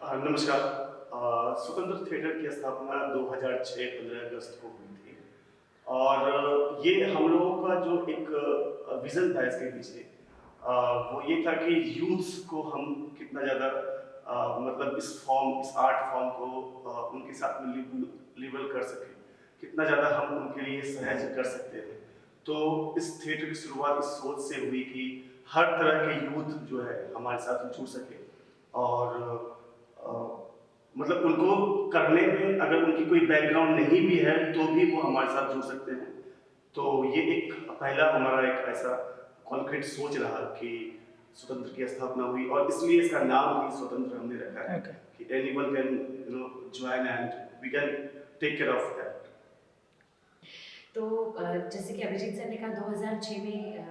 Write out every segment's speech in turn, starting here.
नमस्कार। स्वतंत्र थिएटर की स्थापना 2006 15 अगस्त को हुई थी और ये हम लोगों का जो एक विज़न था इसके पीछे, वो ये था कि यूथ्स को हम कितना ज़्यादा मतलब इस आर्ट फॉर्म को उनके साथ में लेवल कर सकें, कितना ज़्यादा हम उनके लिए सहज कर सकते हैं। तो इस थिएटर की शुरुआत इस सोच से हुई कि हर तरह के यूथ जो है हमारे साथ जुड़ सके और अ, मतलब उनको करने में अगर उनकी कोई बैकग्राउंड नहीं भी है तो भी वो हमारे साथ जुड़ सकते हैं। तो ये एक पहला हमारा एक ऐसा कॉन्क्रीट सोच रहा कि स्वतंत्र की स्थापना हुई और इसलिए इसका नाम ही स्वतंत्र हमने रखा है Okay. कि anyone can join and we can take care of that. तो जैसे कि अभिजीत सर ने कहा 2006 में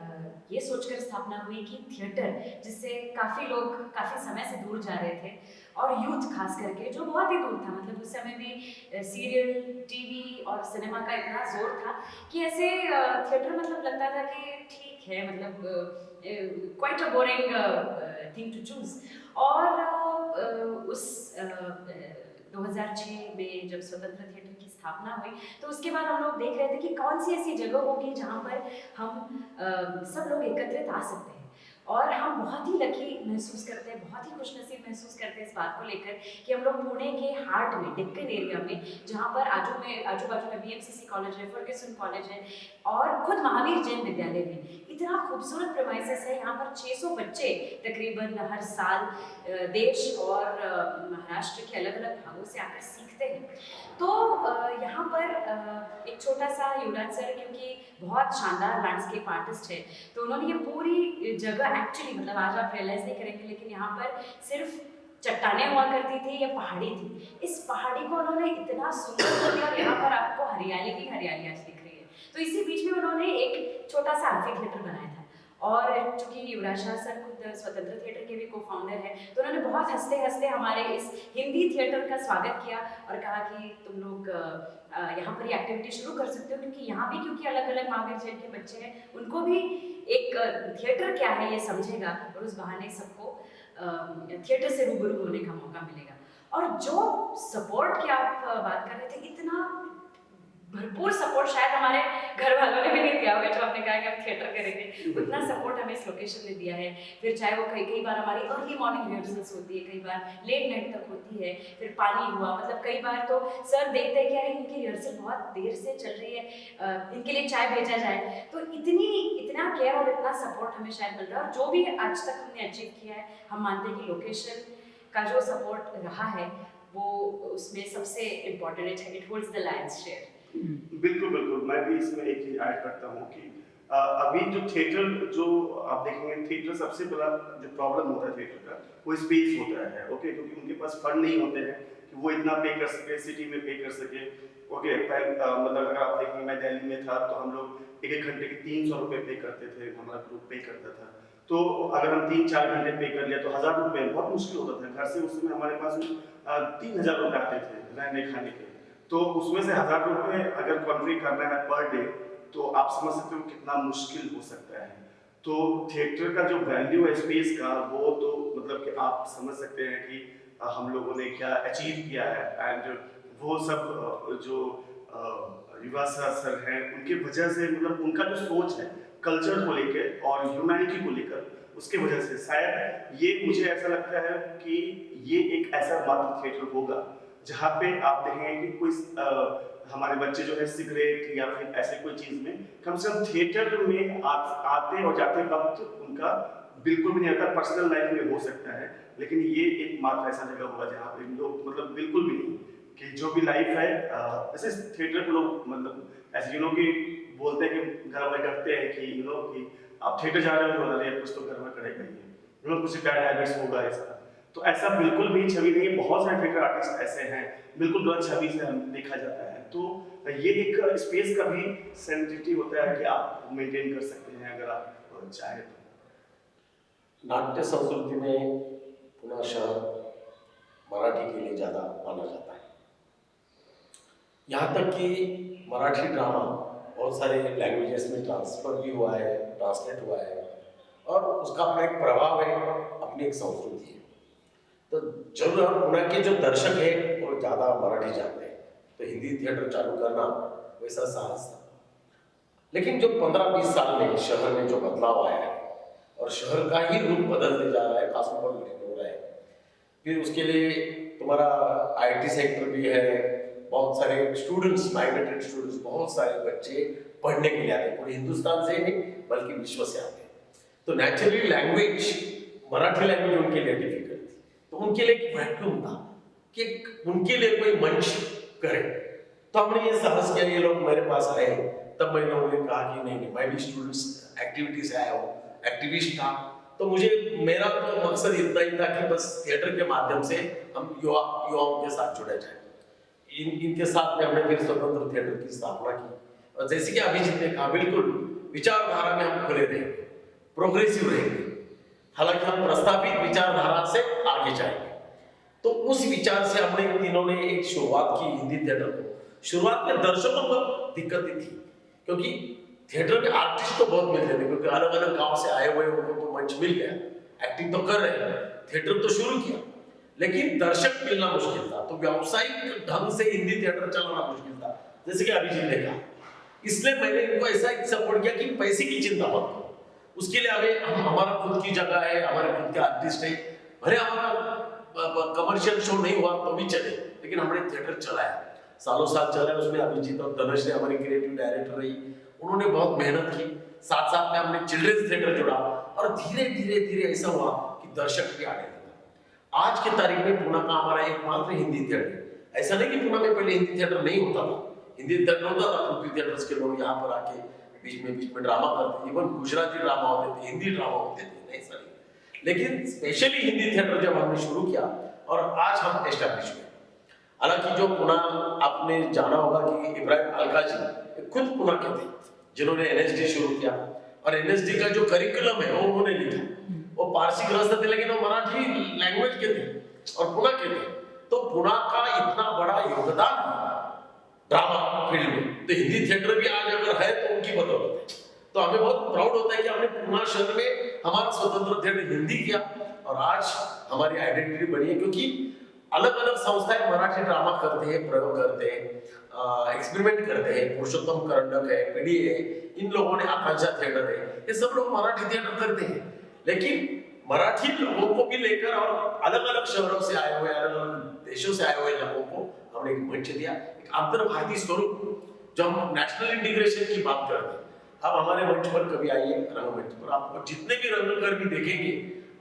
ये सोचकर स्थापना हुई कि थिएटर जिससे काफ़ी लोग काफ़ी समय से दूर जा रहे थे और यूथ खास करके जो बहुत ही दूर था, मतलब उस समय भी सीरियल, टीवी और सिनेमा का इतना जोर था कि ऐसे थिएटर मतलब लगता था कि ठीक है, मतलब quite a boring thing to choose. और उस 2006 में जब स्वतंत्र थिएटर की स्थापना हुई तो उसके बाद हम लोग देख रहे थे कि कौन सी ऐसी जगह होगी जहाँ पर हम सब लोग एकत्रित आ सकते हैं। और हम बहुत ही लकी महसूस करते हैं, बहुत ही खुशनसीब महसूस करते हैं इस बात को लेकर कि हम लोग पुणे के हार्ट में, डेक्कन एरिया में, जहाँ पर आजू बाजू में बीएमसीसी कॉलेज है, फर्ग्यूसन कॉलेज है और खुद महावीर जैन विद्यालय भी, इतना खूबसूरत प्रेमाइसेस है। यहाँ पर 600 बच्चे तकरीबन हर साल देश और महाराष्ट्र के अलग अलग भागों से आकर सीखते हैं। तो यहाँ पर एक छोटा सा युवराज सर, क्योंकि बहुत शानदार लैंडस्केप आर्टिस्ट है, तो उन्होंने ये पूरी जगह एक्चुअली, मतलब आज आप रियलाइज नहीं करेंगे लेकिन यहाँ पर सिर्फ चट्टानें हुआ करती थी या पहाड़ी थी, इस पहाड़ी को उन्होंने इतना सुंदर कर दिया और यहाँ पर आपको हरियाली ही हरियाली आज दिख रही है। तो इसी बीच में उन्होंने एक छोटा सा एम्फी थिएटर बनाया था और चूंकि युवराज शाह सर खुद स्वतंत्र थिएटर के भी को फाउंडर हैं, तो उन्होंने बहुत हंसते हंसते हमारे इस हिंदी थिएटर का स्वागत किया और कहा कि तुम लोग यहाँ पर ये एक्टिविटी शुरू कर सकते हो, क्योंकि यहाँ भी क्योंकि अलग अलग महावीर जैन के बच्चे हैं, उनको भी एक थिएटर क्या है ये समझेगा और उस बहाने सबको थिएटर से रूबरू होने का मौका मिलेगा। और जो सपोर्ट की आप बात कर रहे थे, इतना भरपूर सपोर्ट शायद हमारे घर वालों ने भी नहीं दिया होगा जब हमने कहा कि हम थिएटर करेंगे, उतना सपोर्ट हमें इस लोकेशन ने दिया है। फिर चाहे वो कई बार हमारी अर्ली मॉर्निंग रिहर्सल्स होती है, कई बार लेट नाइट तक होती है, फिर पानी हुआ, मतलब कई बार तो सर देखते हैं कि अरे इनकी रिहर्सल बहुत देर से चल रही है, इनके लिए चाय भेजा जाए। तो इतना केयर और इतना सपोर्ट हमें शायद मिल रहा है। और जो भी आज तक हमने अचीव किया है, हम मानते हैं कि लोकेशन का जो सपोर्ट रहा है वो उसमें सबसे इम्पोर्टेंट है, it holds the Lions share. बिल्कुल बिल्कुल, मैं भी इसमें एक चीज ऐड करता हूँ कि अभी जो थिएटर जो आप देखेंगे, थिएटर सबसे बड़ा जो प्रॉब्लम होता है थिएटर का, वो स्पेस होता है। ओके, क्योंकि उनके पास फंड नहीं होते हैं कि वो इतना पे कर सके, सिटी में पे कर सके। ओके, मतलब अगर आप देखेंगे, मैं दिल्ली में था तो हम लोग एक घंटे के 300 रुपये पे करते थे, हमारा ग्रुप पे करता था। तो अगर हम 3-4 घंटे पे कर लिया तो 1000 रुपये बहुत मुश्किल होता था। घर से उस समय हमारे पास 3000 रुपये आते थे रहने खाने के। तो उसमें से 1000 रुपये अगर कॉन्ट्री करना है पर डे, तो आप समझ सकते हो कितना मुश्किल हो सकता है। तो थिएटर का जो वैल्यू है स्पेस का, वो तो मतलब कि आप समझ सकते हैं कि हम लोगों ने क्या अचीव किया है। एंड वो सब जो युवा सर हैं, उनकी वजह से, मतलब उनका जो सोच है कल्चर को लेकर और ह्यूमैनिटी को लेकर, उसके वजह से शायद ये मुझे ऐसा लगता है कि ये एक ऐसा मात्र थिएटर होगा जहाँ पे आप देखेंगे कि कोई हमारे बच्चे जो है सिगरेट या फिर ऐसे कोई चीज में, कम से कम थिएटर में आते और जाते वक्त उनका बिल्कुल भी नहीं आता। पर्सनल लाइफ में हो सकता है, लेकिन ये एक मात्र ऐसा जगह होगा जहाँ पे लोग मतलब बिल्कुल भी नहीं, कि जो भी लाइफ है ऐसे थिएटर को लोग मतलब ऐसे कि बोलते हैं कि घर वाले डरते हैं कि कि आप थिएटर जा रहे हो, अरे कुछ तो घर में करेगा ही, कुछ बैड हैबिट्स होगा ऐसा। तो ऐसा बिल्कुल भी छवि नहीं है। बहुत सारे थिएटर आर्टिस्ट ऐसे हैं, बिल्कुल गलत छवि से हम देखा जाता है। तो ये एक स्पेस का भी सेंसिटिविटी होता है कि आप मेंटेन कर सकते हैं अगर आप चाहें तो। नाट्य संस्कृति में पुणे शहर मराठी के लिए ज़्यादा माना जाता है। यहाँ तक कि मराठी ड्रामा बहुत सारे लैंग्वेजेस में ट्रांसफर भी हुआ है, ट्रांसलेट हुआ है, और उसका अपना एक प्रभाव है, अपनी एक संस्कृति है। तो जरूर हम पुणे के जो दर्शक है वो ज़्यादा मराठी जानते हैं, तो हिंदी थिएटर चालू करना वैसा साहस था। लेकिन जो 15-20 साल में शहर में जो बदलाव आया है और शहर का ही रूप बदलते जा रहा है, कॉस्मोपॉलिटन हो रहा है, फिर उसके लिए तुम्हारा आईटी सेक्टर भी है, बहुत सारे स्टूडेंट्स, माइग्रेटेड स्टूडेंट्स, बहुत सारे बच्चे पढ़ने के लिए आते हैं, पूरे हिंदुस्तान से नहीं बल्कि विश्व से आते हैं। तो नेचुरली लैंग्वेज, मराठी लैंग्वेज उनके लिए डिफिकल्ट थी, तो उनके लिए एक वैक्यूम था कि उनके लिए कोई मंच करे। तो हमने ये साहस किया, ये लोग मेरे पास आए, तब मैंने उन्हें कहा कि नहीं, मैं भी स्टूडेंट्स एक्टिविटी से आया हूँ, एक्टिविस्ट था, तो मुझे मेरा तो मकसद इतना ही था कि बस थिएटर के माध्यम से हम युवाओं के साथ जुड़े जाए। इनके साथ में हमने फिर स्वतंत्र थिएटर की स्थापना की, और जैसे कि अभिजीत ने कहा, बिल्कुल विचारधारा में हम खुले रहेंगे, प्रोग्रेसिव रहेंगे, हालांकि हम प्रस्तावित विचारधारा से आगे जाएंगे। तो उस विचार से हमने तीनों ने एक शुरुआत की हिंदी थिएटर को। शुरुआत में दर्शकों को दिक्कतें थी, क्योंकि थिएटर में आर्टिस्ट तो बहुत मिलते थे, क्योंकि अलग अलग गांव से आए हुए उनको तो मंच मिल गया, एक्टिंग तो कर रहे हैं, थिएटर तो शुरू किया, लेकिन दर्शक मिलना मुश्किल था। तो व्यावसायिक ढंग से हिंदी थिएटर चलाना मुश्किल था, जैसे कि अभिजीत ने कहा। इसलिए मैंने इनको ऐसा सपोर्ट किया कि पैसे की चिंता मत करो, उसके लिए हमें हमारा खुद की जगह है, हमारे खुद के आर्टिस्ट है, भले हमारा कमर्शियल शो नहीं हुआ तो भी चले, लेकिन हमने थिएटर चलाया, सालों साल चला। उसमें अभिजीत और धनुष ने हमारी क्रिएटिव डायरेक्टर रही, उन्होंने बहुत मेहनत की, साथ साथ में हमने चिल्ड्रंस थिएटर जुड़ा, और धीरे धीरे धीरे ऐसा हुआ कि दर्शक भी आने लगा। आज के तारीख में पुणे का हमारा एकमात्र हिंदी थिएटर, ऐसा नहीं कि पुणे में पहले हिंदी थिएटर नहीं होता था, हिंदी थिएटर होता था, पृथ्वी थिएटर्स के लोग यहाँ पर आके बीच में ड्रामा करते, इवन गुजराती ड्रामा होते थे, हिंदी ड्रामा होते थे, ऐसा नहीं। लेकिन स्पेशली हिंदी थिएटर जब हमने शुरू किया और आज हम एस्टैब्लिश हुए। हालांकि जो पुणे आपने जाना होगा कि इब्राहिम अलका जी खुद पुणे के थे, जिन्होंने एनएसडी शुरू किया, और एनएसडी का जो करिकुलम है वो उन्होंने लिखा। वो पारसी ग्रस्त थे, लेकिन वो मराठी लैंग्वेज के थे और पुणे के थे। तो पुणे का इतना बड़ा योगदान ड्रामा फील्ड में, तो हिंदी थिएटर भी आज अगर है तो उनकी बदौलत है। तो हमें बहुत प्राउड होता है कि हमने पुणे शहर में हमारा स्वतंत्र थिएटर हिंदी किया, और आज हमारी आइडेंटिटी बनी है, क्योंकि अलग अलग संस्थाएं मराठी ड्रामा करते हैं, प्रयोग करते हैं, एक्सपेरिमेंट करते हैं। पुरुषोत्तम करंडक है, पीडी है, इन लोगों ने आकांक्षा थिएटर है, ये सब लोग मराठी थिएटर करते हैं। लेकिन मराठी लोगों को भी लेकर और अलग अलग शहरों से आए हुए, अलग अलग देशों से आए हुए लोगों को हमने एक मंच दिया, एक अंतर्भारतीय स्वरूप। जो हम नेशनल इंटीग्रेशन की बात करते हैं, अब हमारे मंच पर कभी आइए, रंगमंच पर आपको जितने भी रंगकर्मी देखेंगे,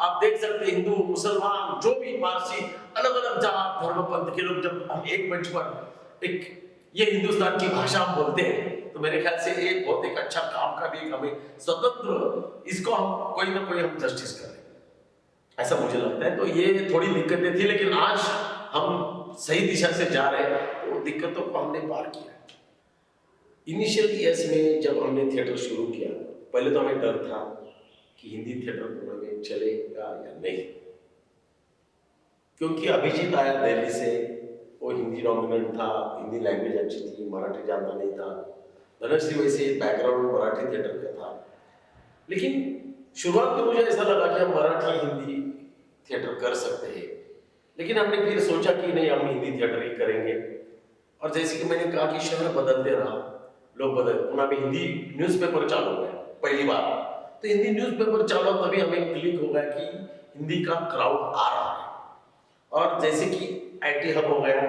आप देख सकते हैं, हिंदू, मुसलमान, जो भी पारसी, अलग अलग जात धर्म पंथ के लोग, जब हम एक मंच पर एक ये हिंदुस्तान की भाषा हम बोलते हैं, तो मेरे ख्याल से ये बहुत एक अच्छा काम का भी एक हमें स्वतंत्र, इसको हम कोई ना कोई हम जस्टिस करें, ऐसा मुझे लगता है। तो ये थोड़ी दिक्कतें थी, लेकिन आज हम सही दिशा से जा रहे हैं, तो दिक्कतों को हमने पार किया। इनिशियल ईयर्स में जब हमने थिएटर शुरू किया, पहले तो हमें डर था कि हिंदी थिएटर पुणे में चलेगा या नहीं, क्योंकि अभिजीत आया दिल्ली से, वो हिंदी डोमिनेंट था, हिंदी लैंग्वेज अच्छी थी, मराठी जानता नहीं था। धनुष वैसे बैकग्राउंड मराठी थिएटर का था, लेकिन शुरुआत में मुझे ऐसा लगा कि हम मराठी हिंदी थिएटर कर सकते हैं, लेकिन हमने फिर सोचा कि नहीं, हम हिंदी थिएटर ही करेंगे। और जैसे कि मैंने कहा कि शहर बदलते रहा, लोग बदल, पुणे में हिंदी न्यूज़पेपर चालू हुआ पहली बार, तो हिंदी न्यूज़पेपर चालू, तभी हमें क्लिक हो गया कि हिंदी का क्राउड आ रहा है। और जैसे कि आईटी हब हो गया,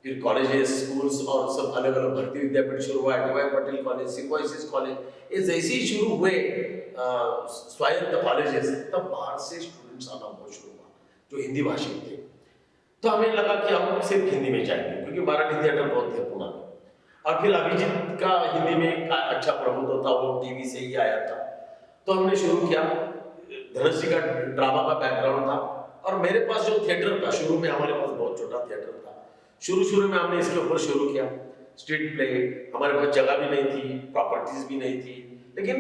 फिर कॉलेजेस, स्कूल्स और सब अलग अलग भर्ती विद्यापीठ शुरू हुआ, D.Y.. Patil college, symbiosis college, ये जैसे ही शुरू हुए स्वायत्त कॉलेजेस, तब बाहर से स्टूडेंट्स आना बहुत शुरू हुआ जो हिंदी भाषी थे। तो हमें लगा कि हम सिर्फ हिंदी में जाएंगे, क्योंकि मराठी थिएटर बहुत थे पुणे में। और फिर अभिजीत का हिंदी में एक अच्छा प्रभुत्व था, वो टीवी से ही आया था, तो हमने शुरू किया। धनुष जी का ड्रामा का बैकग्राउंड था, और मेरे पास जो थिएटर था, शुरू में हमारे पास बहुत छोटा थिएटर था, शुरू में हमने इसके ऊपर शुरू किया स्ट्रीट प्ले। हमारे पास जगह भी नहीं थी, प्रॉपर्टीज भी नहीं थी, लेकिन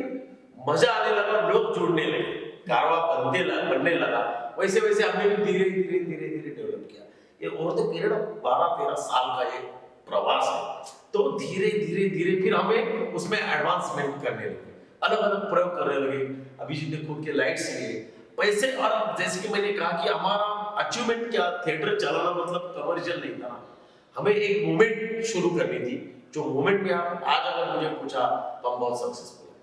मजा आने लगा, लोग जुड़ने लगे, कारवा बनने लगा। वैसे वैसे हमने भी धीरे धीरे डेवलप किया। ये और तो पीरियड 12-13 साल का ये प्रवास है। तो धीरे धीरे फिर हमें उसमें एडवांसमेंट करने लगे, अलग अलग प्रयोग करने लगे। अभिजीत ने खुद के लाइट्स लिए, पैसे, और जैसे कि मैंने कहा कि हमारा अचीवमेंट क्या, थिएटर चलाना मतलब कमर्शियल नहीं था। हमें एक मूवमेंट शुरू करनी थी, जो मूवमेंट में आप आज अगर मुझे पूछा तो हम बहुत सक्सेसफुल हैं।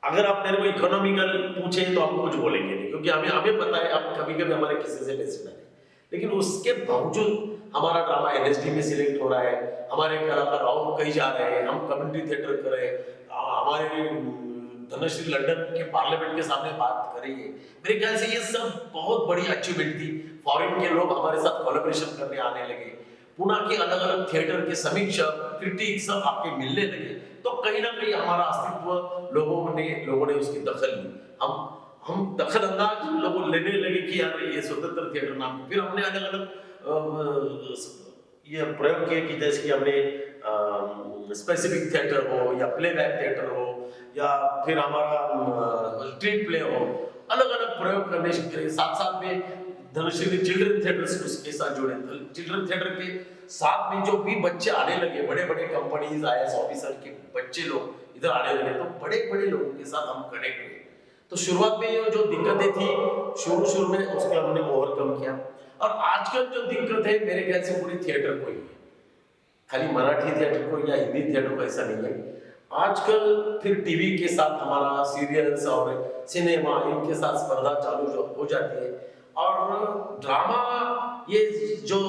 अगर आप मेरे को इकोनॉमिकल पूछे तो हम कुछ बोलेंगे नहीं, क्योंकि हमें पता है अब कभी कभी हमारे किसी से पैसे नहीं, लेकिन उसके बावजूद हमारा ड्रामा एनएसडी में सिलेक्ट हो रहा है, हमारे कलाकार और कहीं जा रहे हैं, हम कम्युनिटी थिएटर कर रहे हैं, हमारे धनश्री लंदन के पार्लियामेंट के सामने बात कर रही है। मेरे ख्याल से ये सब बहुत बड़ी अचीवमेंट थी। फॉरेन के लोग हमारे साथ कोलैबोरेशन करने आने लगे, पुणे के अलग अलग थिएटर के समीक्षक क्रिटिक सब आपके मिलने लगे, तो कहीं ना कहीं हमारा अस्तित्व लोगों ने उसकी दखल ली। हम दखल अंदाज लोगों लेने लगे कि यार ये स्वतंत्र थिएटर नाम। फिर हमने अलग अलग ये प्रयोग किए कि जैसे कि हमने स्पेसिफिक थिएटर हो या प्लेबैक थिएटर हो या फिर हमारा स्ट्रीट प्ले हो, अलग अलग प्रयोग करने के साथ साथ में धनश्री चिल्ड्रन थिएटर्स उसके साथ जुड़े। चिल्ड्रन थिएटर के साथ में जो भी बच्चे आने लगे, बड़े बड़े कंपनीज आईएएस ऑफिसर के बच्चे लोग इधर आने लगे, तो बड़े बड़े लोगों के साथ हम कनेक्ट हुए। तो शुरुआत में जो दिक्कतें थी शुरू में उसको हमने ओवरकम किया। और आजकल जो दिक्कत है मेरे ख्याल से पूरी थिएटर को ही है, खाली मराठी थिएटर को या हिंदी थिएटर को ऐसा नहीं है। आजकल फिर टीवी के साथ हमारा सीरियल्स और सिनेमा इनके साथ स्पर्धा चालू हो जाती है। और ड्रामा ये जो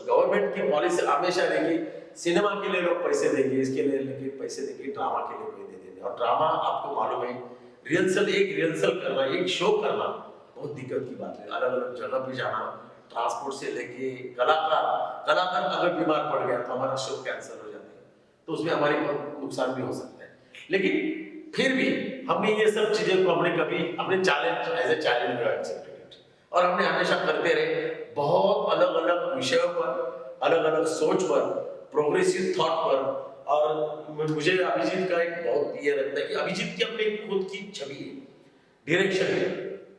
गवर्नमेंट की पॉलिसी हमेशा रहेगी, सिनेमा के लिए लोग पैसे देंगे, इसके लिए लेकिन पैसे देंगे, ड्रामा के लिए कोई नहीं देंगे। और ड्रामा आपको मालूम है रिहर्सल करना, एक शो करना बहुत दिक्कत की बात है। अलग अलग जगह पे जाना, ट्रांसपोर्ट से लेके कलाकार अगर बीमार पड़ गया तो हमारा शो कैंसिल हो जाता है, तो उसमें हमारे नुकसान भी हो सकता है। लेकिन फिर भी हमने ये सब चीजें को अपने challenge as a challenge accepted और हमने हमेशा करते रहे। बहुत अलग अलग विषयों पर, अलग अलग सोच पर, प्रोग्रेसिव थॉट पर। और मुझे अभिजीत का एक बहुत ये लगता है कि अभिजीत की अपनी खुद की छवि है, डायरेक्शन है,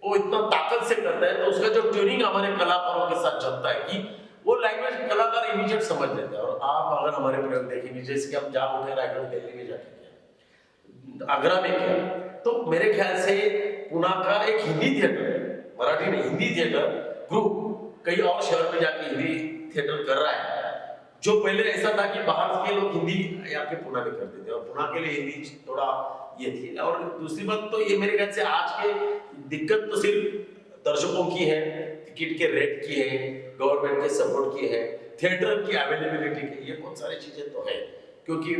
वो इतना ताकत से करता है, तो उसका जो ट्यूनिंग हमारे कलाकारों के साथ चलता है कि वो लैंग्वेज कलाकार इमीडिएट समझ लेते हैं। और आप अगर हमारे प्रयोग देखेंगे, जैसे कि हम जा उठे रायगढ़ दिल्ली में जाके किया, आगरा में किया, तो मेरे ख्याल से पुणे का एक हिंदी थिएटर, मराठी नहीं हिंदी थिएटर ग्रुप कई और शहर में जाके हिंदी थिएटर कर रहा है। जो पहले ऐसा था कि बाहर के लोग हिंदी यहाँ पे पुणे में करते थे और पुणे के लिए हिंदी थोड़ा ये थी। और दूसरी बात तो ये मेरे ख्याल से आज के दिक्कत तो सिर्फ दर्शकों की है, टिकट के रेट की है, गवर्नमेंट के सपोर्ट की है, थिएटर की अवेलेबिलिटी की, ये बहुत सारी चीजें तो है। क्योंकि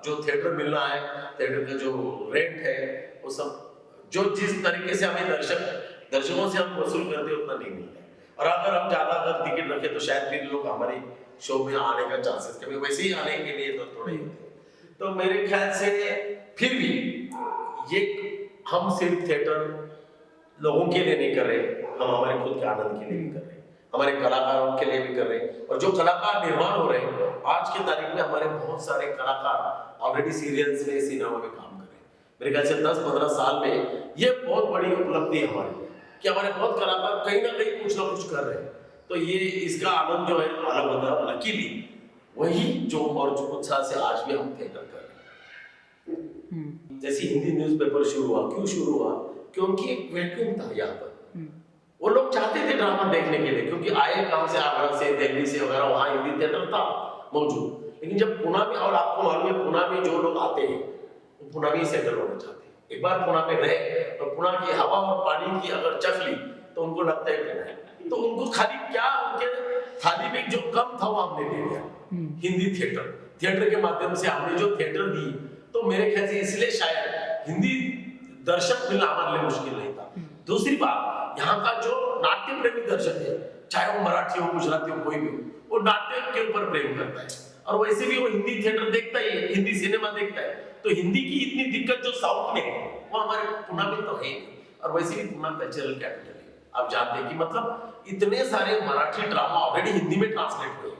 जो थिएटर मिलना है, थिएटर का जो रेंट है, वो सब जो जिस तरीके से हमें दर्शकों से हम वसूल करते उतना नहीं मिलता है। और अगर हम ज्यादा अगर टिकट रखे तो शायद फिर लोग हमारे शो में आने का चांसेस कभी वैसे ही आने के लिए तो थोड़े होते हैं। तो मेरे ख्याल से फिर भी ये हम सिर्फ थिएटर लोगों के लिए नहीं कर रहे, हम हमारे खुद के आनंद के लिए भी कर रहे हैं, हमारे कलाकारों के लिए भी कर रहे हैं। और जो कलाकार निर्माण हो रहे हैं आज के तारीख में, हमारे बहुत सारे कलाकार ऑलरेडी सीरियल्स में, सिनेमा में काम कर रहे हैं। मेरे ख्याल से 10-15 साल में ये बहुत बड़ी उपलब्धि है हमारी कि हमारे बहुत कलाकार कहीं ना कहीं कुछ ना कुछ कर रहे हैं। तो ये इसका आनंद जो है अलग होता है। लकीली वही जो और जो उत्साह से आज भी हम थिएटर कर रहे हैं। जैसे हिंदी न्यूज़पेपर शुरू हुआ, क्यों शुरू हुआ? क्योंकि एक वैक्यूम था यहाँ पर। वो लोग चाहते थे ड्रामा देखने के लिए, क्योंकि आए कहाँ से, आगरा से, दिल्ली से वगैरह, वहाँ हिंदी थिएटर था मौजूद। लेकिन जब पुणे में, और आपको मालूम है पुणे में जो लोग आते हैं वो पुणे में ही सेटल होना चाहते हैं। एक बार पुणे में रहे और पुणे की हवा और पानी की अगर चख ली तो उनको लगता है पुणे, तो उनको खाली क्या, उनके थाली में जो कम था वो हमने दे दिया। हिंदी थिएटर के माध्यम से हमने जो थिएटर दी, तो मेरे ख्याल से इसलिए शायद हिंदी दर्शक मिलना हमारे लिए मुश्किल नहीं था। दूसरी बात, यहाँ का जो नाट्य प्रेमी दर्शक है, चाहे वो मराठी हो, गुजराती हो, कोई भी हो, वो नाट्य के ऊपर प्रेम करता है। और वैसे भी वो हिंदी थिएटर देखता ही है, हिंदी सिनेमा देखता है। तो हिंदी की इतनी दिक्कत जो साउथ में है वो हमारे पुणे में तो है। और वैसे भी पुणे कल्चरल कैपिटल है, आप जानते हैं कि मतलब इतने सारे मराठी ड्रामा ऑलरेडी हिंदी में ट्रांसलेट हुए,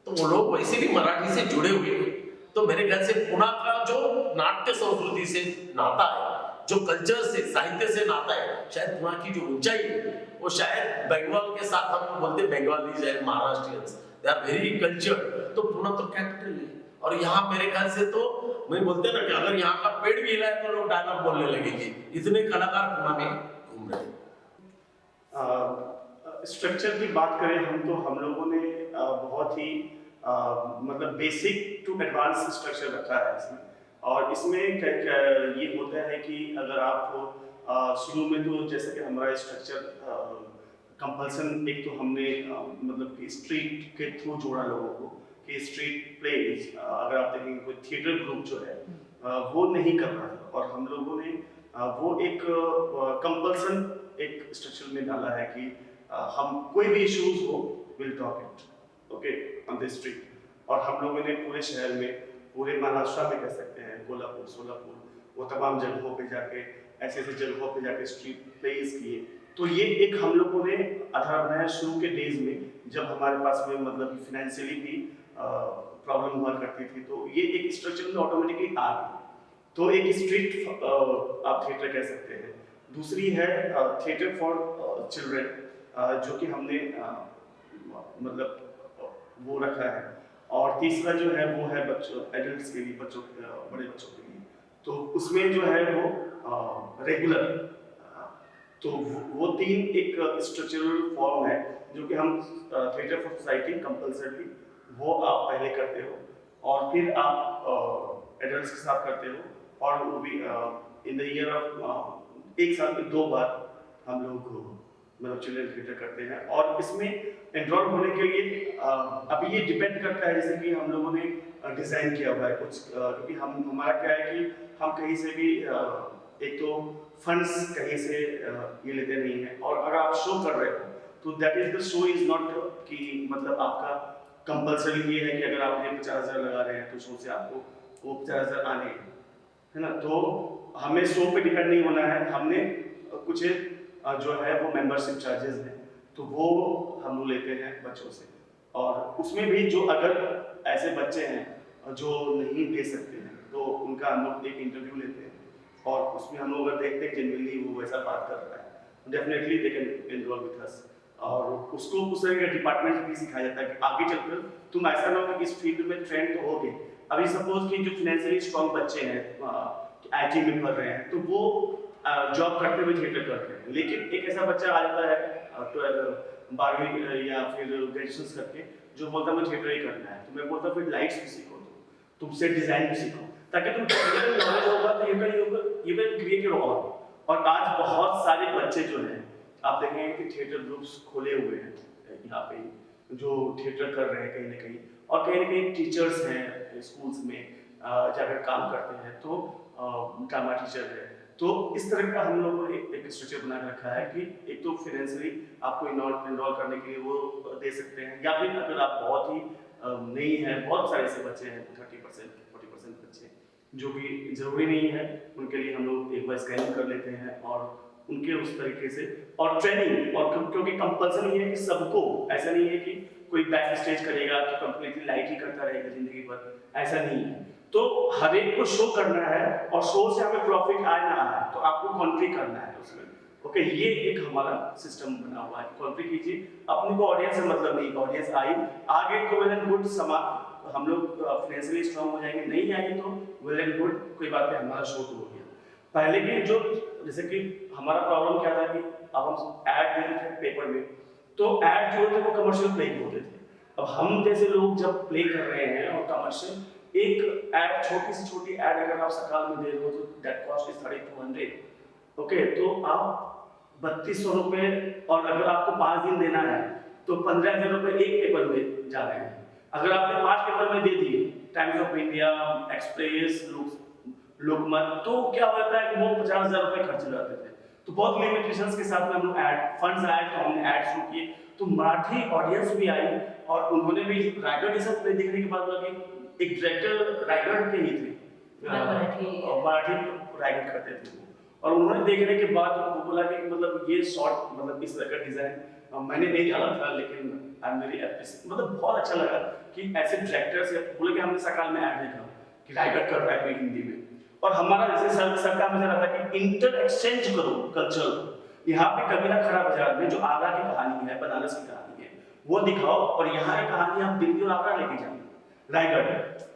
तो वो लोग वैसे भी मराठी से जुड़े हुए हैं। तो मेरे ख्याल से पुणे का जो नाट्य संस्कृति से नाता है, जो कल्चर से, साहित्य से नाता है, शायद पुणे की जो ऊंचाई है वो शायद बंगाल के साथ, हम बोलते Bengalis and Maharashtrians, they are very cultured. तो पुणे तो कैपिटल है। और यहाँ मेरे ख्याल से तो मैं बोलते हैं ना कि अगर यहाँ का पेड़ भी हिला है तो लोग डायलॉग बोलने लगेंगे, इतने कलाकार पुणे में घूम रहे हैं। स्ट्रक्चर की बात करें हम लोगों ने बहुत ही मतलब बेसिक टू एडवांस स्ट्रक्चर रखा है इसमें। और इसमें ये होता है कि अगर आप शुरू में तो जैसे कि हमारा स्ट्रक्चर कंपल्सन एक तो हमने मतलब कि स्ट्रीट के थ्रू जोड़ा लोगों को कि स्ट्रीट प्लेज अगर आप देखेंगे कोई थिएटर ग्रुप जो है वो नहीं कर रहा था, और हम लोगों ने वो एक कंपल्सन एक स्ट्रक्चर में डाला है कि हम कोई भी इश्यूज हो will talk it okay on the street. और हम लोगों ने पूरे शहर में, पूरे महाराष्ट्र में कह सकते हैं, कोल्हापुर, सोलापुर, वो तमाम जगहों पे जाके ऐसे ऐसे जगहों पे जाके स्ट्रीट प्लेज किए। तो ये एक हम लोगों ने आधार बनाया शुरू के डेज में, जब हमारे पास में मतलब फाइनेंशियली भी प्रॉब्लम हुआ करती थी, तो ये एक स्ट्रक्चर में ऑटोमेटिकली आ गई। तो एक स्ट्रीट आप थिएटर कह सकते हैं। दूसरी है थिएटर फॉर चिल्ड्रन जो कि हमने मतलब वो रखा है। और तीसरा जो है वो है बच्चों, एडल्ट्स के लिए, बच्चों बड़े बच्चों के लिए। तो उसमें जो है वो रेगुलर, तो वो तीन एक स्ट्रक्चरल फॉर्म है जो कि हम थिएटर फॉर सोसाइटी कंपल्सरी वो आप पहले करते हो, और फिर आप एडल्ट्स के साथ करते हो, और वो भी इन द ईयर ऑफ एक साल में 2 बार हम लोग मतलब चिल्ड्रन थिएटर करते हैं। और इसमें एनरोल होने के लिए अभी ये डिपेंड करता है, जैसे कि हम लोगों ने डिज़ाइन किया हुआ है कुछ, क्योंकि हमारा क्या है कि हम कहीं से भी एक तो फंड्स कहीं से ये लेते नहीं हैं, और अगर आप शो कर रहे हो तो that is the show is not कि मतलब आपका कंपल्सरी ये है कि अगर आप 50,000 लगा रहे हैं तो शो से आपको वो 50,000 आने हैं, है ना। तो हमें शो पे डिपेंड नहीं होना है, हमने कुछ जो है वो मेंबरशिप चार्जेस हैं तो वो हम लोग लेते हैं बच्चों से। और उसमें भी जो अगर ऐसे बच्चे हैं जो नहीं दे सकते हैं तो उनका हम लोग एक इंटरव्यू लेते हैं, और उसमें हम लोग अगर देखते हैं जेन्युइनली वो वैसा बात कर रहा है, definitely they can enrol with us. और उसको उस तरह का डिपार्टमेंट भी सिखाया जाता है कि आगे चलकर तुम ऐसा ना हो कि इस फील्ड में ट्रेंड तो हो गए। अभी सपोज कि जो फाइनेंशियली स्ट्रॉन्ग बच्चे हैं आईटी में पढ़ रहे हैं तो वो जॉब करते हुए थिएटर करते हैं, लेकिन एक ऐसा बच्चा आ जाता है 12वीं या फिर ग्रेजुएशन करके जो बोलता है मुझे थिएटर ही करना है, तो मैं बोलता हूँ फिर लाइट्स भी सीखो, तुम सेट डिजाइन भी सीखो, ताकि तुम टेक्निकल नॉलेज होगा तो you can create your own. और आज बहुत सारे बच्चे जो हैं आप देखेंगे कि थिएटर ग्रुप्स खोले हुए हैं यहाँ पे, जो थिएटर कर रहे हैं कहीं ना कहीं, और कहीं ना कहीं टीचर्स हैं स्कूल्स में जाकर काम करते हैं, तो ड्रामा टीचर है। तो इस तरह का हम लोगों ने एक स्ट्रक्चर बना रखा है कि एक तो फाइनेंशियली आपको इनरोल करने के लिए वो दे सकते हैं, या फिर अगर आप बहुत ही नहीं है, बहुत सारे ऐसे बच्चे हैं 30% 40% बच्चे जो कि जरूरी नहीं है, उनके लिए हम लोग एक बार स्कैनिंग कर लेते हैं और उनके उस तरीके से और ट्रेनिंग। और क्योंकि कंपल्सन ये है कि सबको, ऐसा नहीं है कि कोई बैक स्टेज करेगा तो कंप्लीटली लाइट ही करता रहेगा जिंदगी भर, ऐसा नहीं है। तो हर एक को शो करना है, और शो से हमें प्रॉफिट आए ना आए तो आपको कॉन्ट्री करना है उसमें। ओके, ये एक हमारा सिस्टम बना हुआ है, कॉन्ट्री कीजिए, अपने को ऑडियंस से मतलब नहीं, ऑडियंस आई आगे तो वेल एंड गुड, समा हम लोग फाइनेंशियली स्ट्रांग हो जाएंगे, नहीं आएंगे तो वेल एंड गुड, कोई बात नहीं, हमारा शो तो हो गया। पहले की जो जैसे कि हमारा प्रॉब्लम क्या था कि अब हम ऐड देते थे पेपर में, तो ऐड जो थे वो कमर्शियल प्ले होते थे। अब हम जैसे लोग जब प्ले कर रहे हैं और कमर्शियल एक ऐड, छोटी से छोटी ऐड अगर आप सकाल में दे रहे हो तो दैट कॉस्ट इज 3200। ओके, तो आप 3200 रुपए, और अगर आपको 5 दिन देना है तो 15,000 रुपए एक पेपर में जा रहे हैं। अगर आपने 5 पेपर में दे दिए, टाइम्स ऑफ इंडिया, एक्सप्रेस, लोकमत, तो क्या होता है कि वो 50,000 रुपए खर्च हो जाते थे। तो बहुत लिमिटेशंस के साथ में हम लोग ऐड फंड्स आए तो हमने ऐड शुरू किए, तो मराठी ऑडियंस भी आई, और उन्होंने भी रायगढ़ ये सब देखने के बाद बोला कि एक डायरेक्टर रायगढ़ के ही थे, मराठी रायगढ़ करते थे वो, और उन्होंने देखने के बाद वो बोला कि मतलब ये शॉर्ट, मतलब इस तरह का डिजाइन मैंने नहीं डाला था, लेकिन आई एम वेरी एप्रिशिएट, मतलब बहुत अच्छा लगा कि ऐसे डायरेक्टर से बोले कि हमने सकाल में ऐड देखा कि रायगढ़ कर रहा है कोई हिंदी में। और हमारा जैसे सरकार में रहता है कि इंटर एक्सचेंज करो कल्चर, यहाँ पे कबीरा खड़ा बाजार में जो आगरा की कहानी है, बनारस की कहानी है, वो दिखाओ, और यहाँ की कहानी हम दिल्ली और आगरा लेके जाएंगे, रायगढ़।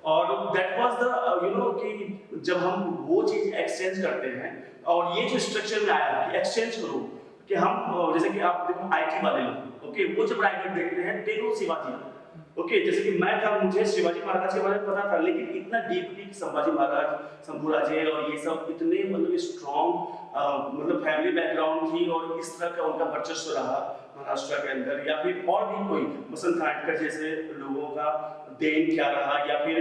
और that was the you know कि जब हम वो चीज एक्सचेंज करते हैं, और ये जो स्ट्रक्चर में आया कि एक्सचेंज करो, कि हम जैसे कि आप देखो आईटी वाले लोग, ओके, वो जब रायगढ़ देखते हैं तेनो शिवाजी, ओके, जैसे कि मैं था, मुझे शिवाजी महाराज के बारे में पता था, लेकिन इतना डीपली कि संभाजी महाराज, शंभूराजे और ये सब इतने मतलब स्ट्रॉन्ग मतलब फैमिली बैकग्राउंड थी और इस तरह का उनका वर्चस्व रहा महाराष्ट्र के अंदर, या फिर और भी कोई बसंत नाटकर जैसे लोगों का देन क्या रहा, या फिर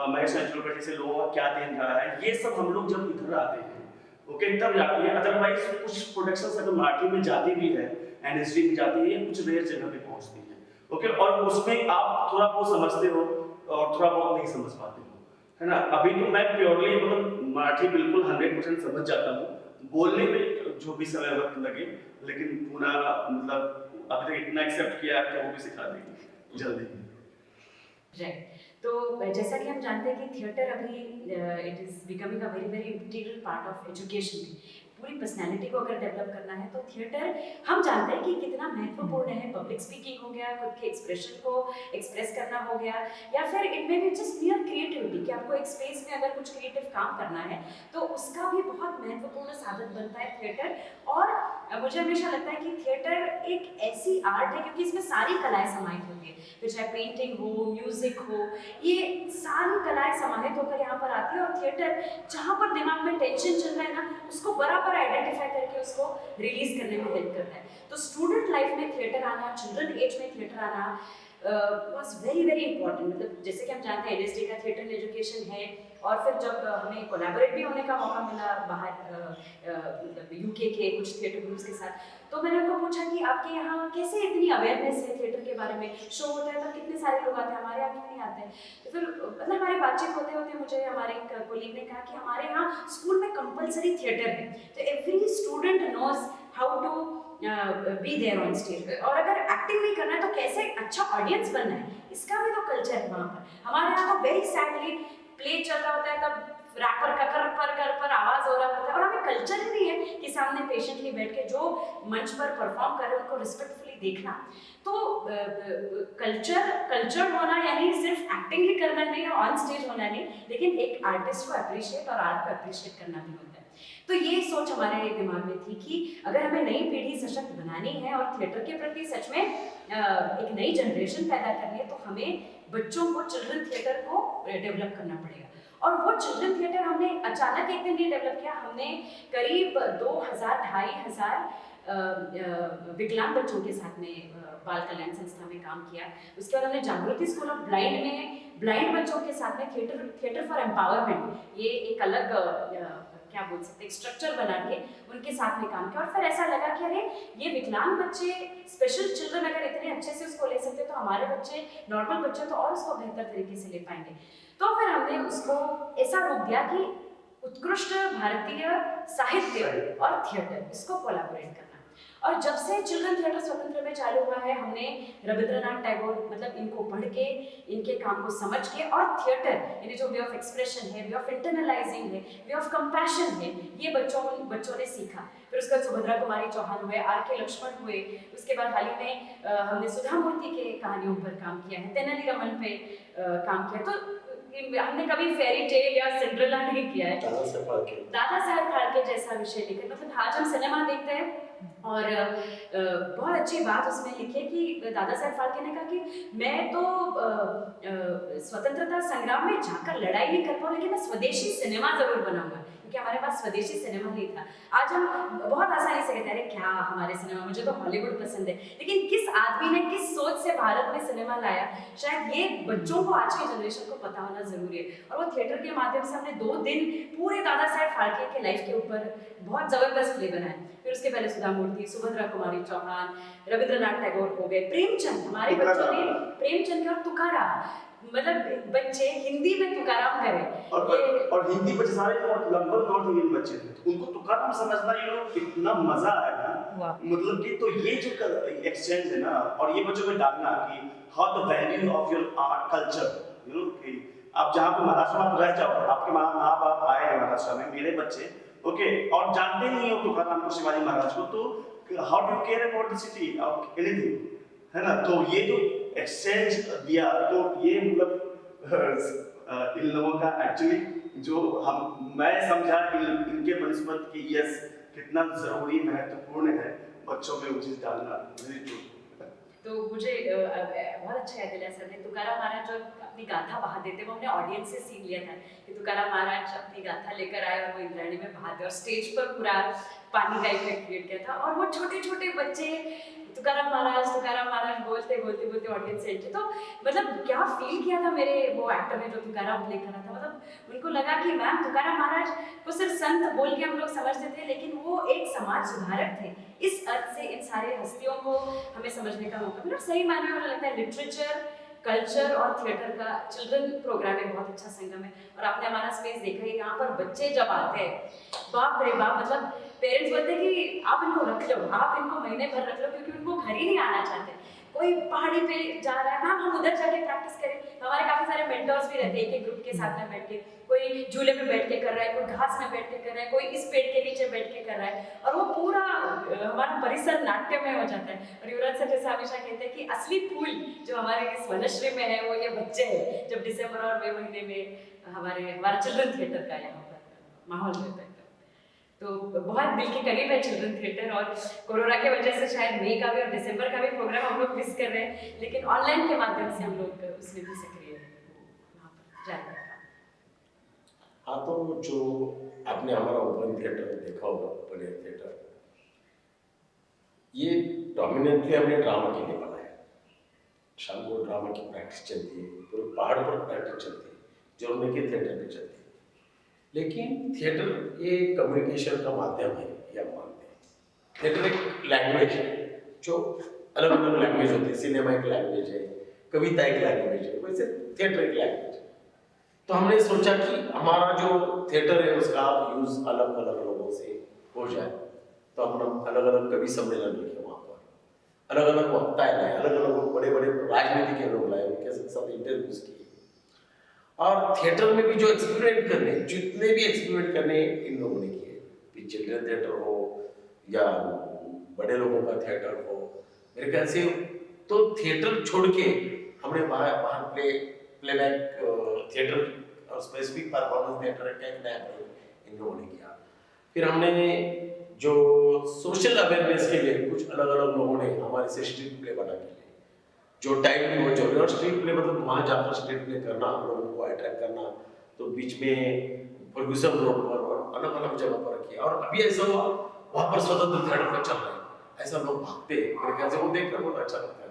महेश नाचुरकर जैसे लोगों का क्या देन रहा है, ये सब हम लोग जब इधर आते हैं, ओके, तब जाती है। अदरवाइज कुछ प्रोडक्शन अगर मराठी में जाती भी है, एनएसडी में जाती है, कुछ रेयर जगह पे पहुंचती है, ओके, और उसमें आप थोड़ा बहुत समझते हो और थोड़ा बहुत नहीं समझ पाते हो, है ना। अभी तो मैं प्योरली मतलब मराठी बिल्कुल 100% समझ जाता हूँ, बोलने में जो भी समय वक्त लगे, लेकिन पूरा मतलब अभी तक इतना एक्सेप्ट किया है कि वो भी सिखा देंगे जल्दी। राइट, तो जैसा कि हम जानते हैं कि थिएटर अभी it is becoming a very very integral part of education. पूरी पर्सनैलिटी को अगर डेवलप करना है तो थिएटर हम जानते हैं कि कितना महत्वपूर्ण है। पब्लिक स्पीकिंग हो गया, खुद के एक्सप्रेशन को एक्सप्रेस करना हो गया, या फिर it may be just मियर creativity कि आपको एक स्पेस में अगर कुछ क्रिएटिव काम करना है तो उसका भी बहुत महत्वपूर्ण साधन बनता है थिएटर। और मुझे हमेशा लगता है कि थिएटर एक ऐसी आर्ट है क्योंकि इसमें सारी कलाएं समाहित होती है, फिर चाहे पेंटिंग हो, म्यूजिक हो, ये सारी कलाएं समाहित होकर यहाँ पर आती है। और थिएटर जहाँ पर दिमाग में टेंशन चल रहा है ना, उसको बराबर आइडेंटिफाई करके उसको रिलीज करने में हेल्प करता है। तो स्टूडेंट लाइफ में थिएटर आना, चिल्ड्रन एज में थिएटर आना वाज वेरी वेरी इंपॉर्टेंट। मतलब जैसे कि हम जानते हैं एनएसडी का थिएटर एजुकेशन है, और फिर जब हमें कोलैबोरेट भी होने का मौका मिला बाहर मतलब यूके के कुछ थिएटर ग्रुप्स के साथ, तो मैंने उनको पूछा कि आपके यहाँ कैसे इतनी अवेयरनेस है थिएटर के बारे में, शो होता है तो कितने सारे लोग आते हैं, हमारे यहाँ क्यों नहीं आते हैं। तो फिर मतलब हमारी बातचीत होते होते मुझे हमारे एक कोलीग ने कहा कि हमारे यहाँ स्कूल में कंपलसरी थिएटर है, तो every student knows how to be there on stage. और अगर एक्टिंग नहीं करना है तो कैसे अच्छा ऑडियंस बनना है, इसका भी तो कल्चर है वहाँ पर। हमारे यहाँ तो वेरी सैडली प्ले चल रहा होता है तब रैपर का कर पर आवाज हो रहा होता है, और हमें कल्चर ही नहीं है कि सामने पेशेंटली बैठ के जो मंच पर परफॉर्म कर रहे हैं उनको रिस्पेक्टफुली देखना। तो कल्चर होना यानी सिर्फ एक्टिंग ही करना नहीं है, ऑन स्टेज होना नहीं, लेकिन एक आर्टिस्ट को अप्रिशिएट और आर्ट को अप्रिशिएट करना भी होता है। तो ये सोच हमारे दिमाग में थी कि अगर हमें नई पीढ़ी सशक्त बनानी है और थिएटर के प्रति सच में एक नई जनरेशन पैदा करनी है, तो हमें बच्चों को चिल्ड्रन थिएटर को डेवलप करना पड़ेगा। और वो चिल्ड्रन थिएटर हमने अचानक एक दिन नहीं डेवलप किया, हमने करीब 2,000-2,500 विकलांग बच्चों के साथ में बाल कल्याण संस्था में काम किया। उसके बाद हमने जागृति स्कूल ऑफ ब्लाइंड में ब्लाइंड बच्चों के साथ में थिएटर फॉर एम्पावरमेंट, ये एक अलग क्या बोल सकते हैं स्ट्रक्चर बना के उनके साथ में काम किया। और फिर ऐसा लगा कि अरे ये विकलांग बच्चे, स्पेशल चिल्ड्रन अगर इतने अच्छे से उसको ले सकते तो हमारे बच्चे, नॉर्मल बच्चे तो और उसको बेहतर तरीके से ले पाएंगे। तो फिर हमने उसको ऐसा रूप दिया कि उत्कृष्ट भारतीय साहित्य और थिएटर, इसको कोलैबोरेट करना। और जब से चिल्ड्रन थिएटर स्वतंत्र में चालू हुआ है, हमने रविंद्रनाथ टैगोर मतलब इनको पढ़ के, इनके काम को समझ के, और थिएटर यानी जो वे ऑफ एक्सप्रेशन है, वे ऑफ इंटरनलाइजिंग है, वे ऑफ कंपैशन है, ये बच्चों ने सीखा। फिर उसके बाद सुभद्रा कुमारी चौहान हुए, आर.के. लक्ष्मण हुए, उसके बाद हाल ही में हमने सुधा मूर्ति के कहानियों पर काम किया है, तेनालीरामन पे काम किया। तो हमने कभी फेरी टेल या सिंड्रेला नहीं किया है। दादा साहब फाल्के जैसा विषय लेकर, मतलब आज हम सिनेमा देखते हैं और बहुत अच्छी बात उसमें लिखी है कि दादा साहब फाल्के ने कहा कि मैं तो स्वतंत्रता संग्राम में जाकर लड़ाई नहीं कर पाऊँ, लेकिन मैं स्वदेशी सिनेमा जरूर बनाऊंगा, क्योंकि हमारे पास स्वदेशी सिनेमा नहीं था। आज हम बहुत आसानी से कहते हैं अरे क्या हमारे सिनेमा, मुझे तो हॉलीवुड पसंद है, लेकिन किस आदमी ने किस सोच से भारत में सिनेमा लाया, शायद ये बच्चों को, आज के जनरेशन को पता होना जरूरी है। और वो थिएटर के माध्यम से हमने 2 दिन पूरे दादा साहब फाल्के के लाइफ के ऊपर बहुत जबरदस्त प्ले बनाए। फिर उसके पहले सुधा मूर्ति, सुभद्रा कुमारी चौहान, रविंद्रनाथ टैगोर हो गए, प्रेमचंद, हमारे बच्चों ने प्रेमचंद का तुकाराम, मतलब बच्चे हिंदी में तुकाराम करें, और हिंदी बच्चे सारे लगभग नॉर्थ इंडियन बच्चे थे, तो उनको तुकाराम समझना ये लोग इतना मजा आया ना, मतलब कि तो ये जो एक्सचेंज है ना, और ये बच्चों में डालना कि how the value of your art culture, you know, कि आप जहाँ पे महाराष्ट्र में रह जाओ, आपके माँ बाप आए हैं महाराष्ट्र में, मेरे बच्चे ओके, और जानते नहीं हो तुकाराम को, शिवाजी महाराज को, तो how do care about the city of anything, है ना। तो ये जो एक्सचेंज दिया, तो ये मतलब इन लोगों का एक्चुअली जो मैं समझा इनके बनस्पत की यस कितना जरूरी महत्वपूर्ण है बच्चों में वो चीज डालना। तो मुझे बहुत अच्छा याद दिलाया सर ने। तुकाराम महाराज जो अपनी गाथा बहा देते, वो हमने ऑडियंस से सीन लिया था कि तुकाराम महाराज अपनी गाथा लेकर आए और वो इंद्रायणी में बहाते, और स्टेज पर पूरा पानी का इफेक्ट क्रिएट किया था, और वो छोटे छोटे बच्चे तुकाराम महाराज बोलते बोलते बोलते ऑडियंस से एंट्री। तो मतलब क्या फील किया था मेरे वो एक्टर ने जो तुकाराम प्ले करा था। मतलब उनको लगा कि मैम तुकाराम महाराज को सिर्फ संत बोल के हम लोग समझते थे, लेकिन वो एक समाज सुधारक थे। इस अर्थ से इन सारे हस्तियों को हमें समझने का मौका मिला। सही मायने में मुझे लगता है लिटरेचर, कल्चर और थिएटर का चिल्ड्रन प्रोग्राम एक बहुत अच्छा संगम है। और आपने हमारा स्पेस देखा ही, यहाँ पर बच्चे जब आते हैं, बाप रे बाप, मतलब पेरेंट्स बोलते हैं कि आप इनको रख लो, आप इनको महीने भर रख लो, क्योंकि उनको घर ही नहीं आना चाहते। कोई पहाड़ी पे जा रहा है, मैम हम उधर जाके प्रैक्टिस करें। हमारे काफी सारे मेंटर्स भी रहते हैं, एक एक ग्रुप के साथ में बैठ के, कोई झूले पे बैठ के कर रहा है, कोई घास में बैठ के कर रहा है, कोई इस पेड़ के नीचे बैठ के कर रहा है, और वो पूरा हमारा परिसर नाट्यमय हो जाता है। और युवराज सर जैसे हमेशा कहते हैं कि असली फूल जो हमारे इस वनश्री में है वो ये बच्चे हैं। जब दिसंबर और मई महीने में हमारा चिल्ड्रन थिएटर का यहाँ पर माहौल रहता है, तो बहुत दिल के करीब है चिल्ड्रन थिएटर। और कोरोना की वजह से शायद मई का भी और दिसंबर का भी प्रोग्राम हम लोग मिस कर रहे हैं, लेकिन ऑनलाइन के माध्यम से हम लोग उसमें भी सक्रिय हैं, वहाँ पर जाएगा। हाँ, तो जो आपने हमारा ओपन थिएटर देखा होगा, ओपन एयर थिएटर, ये डोमिनेटली हमने ड्रामा के लिए बनाया। शाम को ड्रामा की प्रैक्टिस चलती है, पूरे पहाड़ पर प्रैक्टिस चलती है, जोड़ने के थिएटर पे चलती है। लेकिन थिएटर ये कम्युनिकेशन का माध्यम है, ये हम मानते हैं। थिएटर एक लैंग्वेज है, जो अलग अलग लैंग्वेज होती है। सिनेमा एक लैंग्वेज है, कविता एक लैंग्वेज है, वैसे थिएटर एक लैंग्वेज है। तो हमने सोचा कि हमारा जो थिएटर है उसका यूज अलग अलग लोगों से हो जाए, तो हम अलग अलग कवि सम्मेलन रखे वहाँ पर, अलग अलग वक्ताएं लाए, अलग अलग बड़े बड़े राजनीति के लोग लाए, उनके सब इंटरव्यूज किए। और थिएटर में भी जो एक्सपेरिमेंट करने, जितने भी एक्सपेरिमेंट करने इन लोगों ने किए, चिल्ड्रन थिएटर हो या बड़े लोगों का थिएटर हो, मेरे ख्याल से तो थिएटर छोड़ के हमने बाहर प्लेबैक थिएटर और स्पेसिफिक परफॉर्मेंस थिएटर का एक नया प्रयोग इन लोगों ने किया। फिर हमने जो सोशल अवेयरनेस के लिए कुछ अलग अलग लोगों ने हमारे से स्ट्रीट प्ले बना के लिए, जो टाइम भी बहुत जरूरी है। और स्ट्रीट प्ले मतलब वहाँ जाकर स्ट्रीट प्ले करना, हम लोगों को अट्रैक्ट करना, तो बीच में फर्गुसन रोड पर और अलग अलग जगह पर किया। और अभी ऐसा हुआ वहाँ पर स्वतंत्र थिएटर में चल रहा है, ऐसा लोग भागते हैं, मेरे ख्याल से वो देखकर बहुत अच्छा लगता है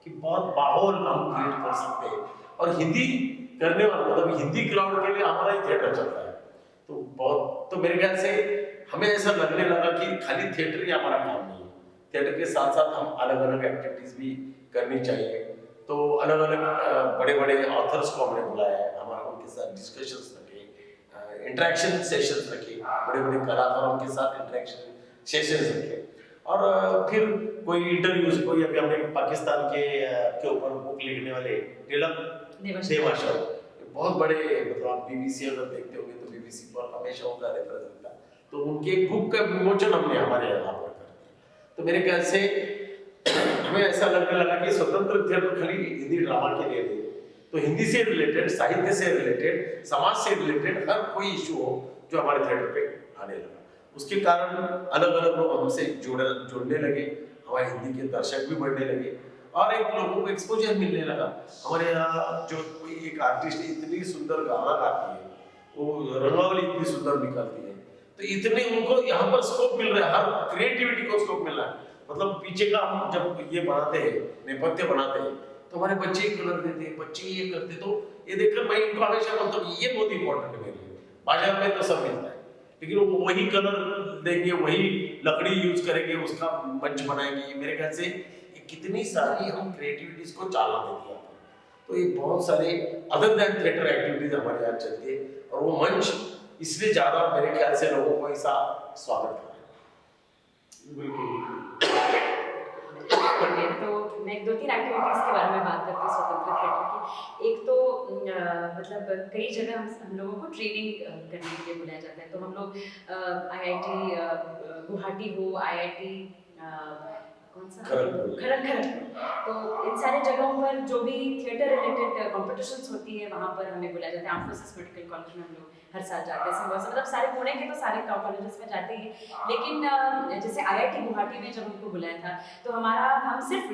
कि बहुत माहौल हम क्रिएट कर सकते हैं। और हिंदी करने वाला, मतलब हिंदी क्राउड के लिए हमारा ही थिएटर चलता है, तो बहुत, तो मेरे ख्याल से हमें ऐसा लगने लगा कि खाली थिएटर ही हमारा काम नहीं है, थिएटर के साथ साथ हम अलग अलग एक्टिविटीज भी करनी चाहिए। तो अलग अलग बड़े बड़े ऑथर्स को हमने बुलाया है, हमारा उनके साथ डिस्कशंस रखे, इंटरेक्शन सेशंस रखे, बड़े बड़े कलाकारों के साथ इंटरेक्शन सेशंस रखे। और फिर कोई इंटरव्यूज, कोई अभी हमने पाकिस्तान के ऊपर बुक लिखने वाले तिलक देवाशर, बहुत बड़े, मतलब आप बीबीसी अगर देखते होंगे तो बीबीसी पर हमेशा उनका रेफरेंस रहता है, तो उनके बुक का विमोचन हमने हमारे यहाँ पर कर दिया। तो मेरे ख्याल से हमें ऐसा लगने लगा कि स्वतंत्र थिएटर खाली हिंदी ड्रामा के लिए नहीं, तो हिंदी से रिलेटेड, साहित्य से रिलेटेड, समाज से रिलेटेड हर कोई इशू हो जो हमारे थिएटर पे आने लगा। उसके कारण अलग अलग लोग हमसे जुड़ने लगे, हमारे हिंदी के दर्शक भी बढ़ने लगे, और एक लोगों को एक्सपोजर मिलने लगा। हमारे यहाँ जो कोई एक आर्टिस्ट इतनी सुंदर गाना गाती है, वो रंगावली इतनी सुंदर निकालती है, तो इतने उनको यहाँ पर स्कोप मिल रहा है, हर क्रिएटिविटी को स्कोप मिल रहा है। मतलब पीछे का हम जब ये बनाते हैं, नेपथ्य बनाते हैं, तो हमारे बच्चे कलर देते हैं, बच्चे ये करते, तो ये देखकर मैं इनको हमेशा बोलता हूँ ये बहुत इंपॉर्टेंट है मेरे लिए। बाजार में तो सब मिलता है, लेकिन वो वही कलर देंगे, वही लकड़ी यूज करेंगे, उसका मंच बनाएंगे। मेरे ख्याल से कितनी सारी हम क्रिएटिविटीज को चालना देती है। तो ये बहुत सारे अदर दैन थिएटर एक्टिविटीज हमारे यहाँ चलती है, और वो मंच इसलिए ज्यादा मेरे ख्याल से लोगों को ऐसा स्वागत कर रहा है। तो मैं 2-3 एक्टिविटीज़ के बारे में बात करती हूँ स्वतंत्र थिएटर की। एक तो मतलब कई जगह हम लोगों को ट्रेनिंग करने के लिए बुलाया जाता है। तो हम लोग IIT गुवाहाटी हो, IIT कौन सा खड़गपुर, तो इन सारे जगहों पर जो भी थिएटर रिलेटेड कॉम्पिटिशन्स होती है वहाँ पर हमें बुलाया जाता है। आर्म्ड फोर्सेस मेडिकल कॉलेज में हम लोग हर साल जाते हैं, मतलब सारे पुणे के तो सारे कॉलेजेस में जाते ही, लेकिन जैसे IIT गुवाहाटी में जब हमको बुलाया था तो हम सिर्फ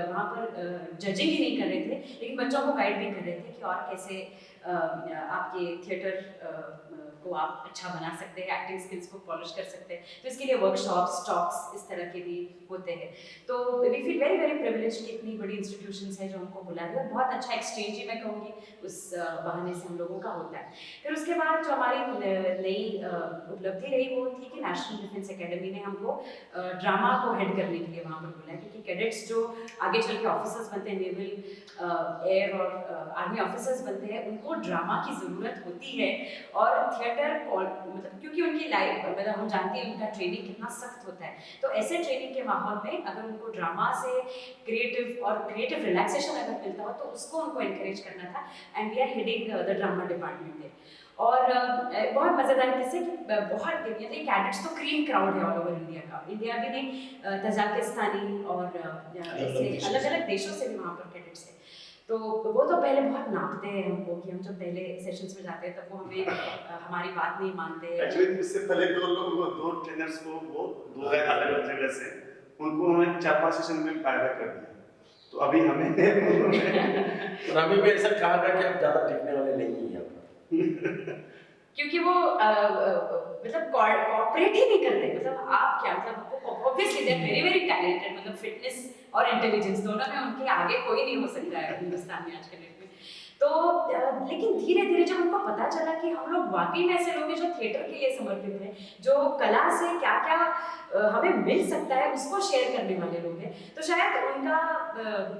वहाँ पर जजिंग ही नहीं कर रहे थे, लेकिन बच्चों को गाइड भी कर रहे थे कि और कैसे आपके थिएटर को आप अच्छा बना सकते हैं, एक्टिंग स्किल्स को पॉलिश कर सकते हैं। तो इसके लिए वर्कशॉप्स, टॉक्स इस तरह के भी होते हैं। तो we feel very very privilege कि इतनी बड़ी इंस्टीट्यूशंस हैं जो हमको बुला रही है, और बहुत अच्छा एक्सचेंज ही मैं कहूँगी उस बहाने से हम लोगों का होता है। फिर उसके बाद जो हमारी नई उपलब्धि रही वो थी कि नेशनल डिफेंस एकेडमी ने हमको ड्रामा को हेड करने के लिए वहाँ पर बुलाया, क्योंकि कैडेट्स जो आगे चल के ऑफिसर्स बनते हैं, नेवल, एयर और आर्मी ऑफिसर्स बनते हैं, उनको ड्रामा की ज़रूरत होती है। और थिएटर मतलब क्योंकि उनकी लाइफ, मतलब हम जानते हैं उनका ट्रेनिंग कितना सख्त होता है, तो ऐसे ट्रेनिंग के माहौल में अगर उनको ड्रामा से क्रिएटिव रिलैक्सेशन अगर मिलता हो तो उसको उनको एनकरेज करना था। And we are heading the drama department है। और बहुत मज़ेदार किस्से कि बहुत कैडेट्स तो क्रीम क्राउड है ऑल ओवर इंडिया का, इंडिया भी नहीं, तजाकिस्तानी और ऐसे अलग अलग देशों से भी वहाँ पर कैडेट्स है। तो वो तो पहले बहुत नापते हैं हमको कि हम जब पहले सेशंस में जाते हैं तब वो हमें हमारी बात नहीं मानते। एक्चुअली इससे पहले दो ट्रेनर्स को वो दो गए अलग अलग जगह से, उनको उन्होंने 4-5 सेशन में फायदा कर दिया। तो अभी हमें और अभी भी ऐसा कहा गया कि आप ज़्यादा टिकने वाले नहीं हैं यहाँ पर। क्योंकि वो मतलब कॉर्पोरेट ही नहीं करते, मतलब आप क्या, मतलब obviously they are very very talented, मतलब फिटनेस और इंटेलिजेंस दोनों में उनके आगे कोई नहीं हो सकता है हिंदुस्तान में आज के डेट में। तो लेकिन धीरे धीरे जब उनको पता चला कि हम लोग वाकई में ऐसे लोग हैं जो थिएटर के लिए समर्पित हैं, जो कला से क्या क्या हमें मिल सकता है उसको शेयर करने वाले लोग हैं, तो शायद उनका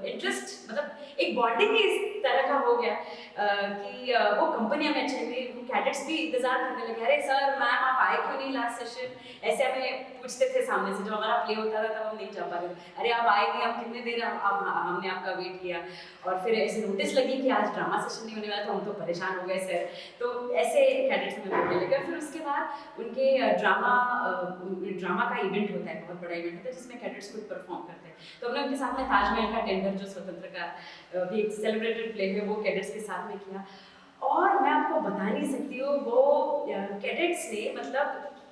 इंटरेस्ट, मतलब एक बॉन्डिंग ही इस तरह का हो गया कि वो कंपनी हमें अच्छी लगी। कैडेट्स भी इंतजार करने लगे, अरे सर मैम आप आए क्यों नहीं लास्ट सेशन, ऐसे हमें पूछते थे सामने से, जब हमारा प्ले होता था तब हम नहीं जा पा रहे थे, अरे आप आए नहीं, आप कितने देर हमने आपका वेट किया। और फिर ऐसे नोटिस लगी कि आज ड्रामा सेशन नहीं होने वाला, तो हम तो परेशान हो गए सर। तो ऐसे कैडेट्स में बोलने लगे। फिर उसके बाद उनके ड्रामा का इवेंट होता है, बहुत बड़ा इवेंट होता है जिसमें कैडेट्स खुद परफॉर्म करते हैं। तो हमने उनके साथ में ताजमहल का टेंडर, जो स्वतंत्र का भी एक सेलिब्रेटेड प्ले है, वो कैडेट्स के साथ में किया। और मैं आपको बता नहीं सकती हूँ वो कैडेट्स ने मतलब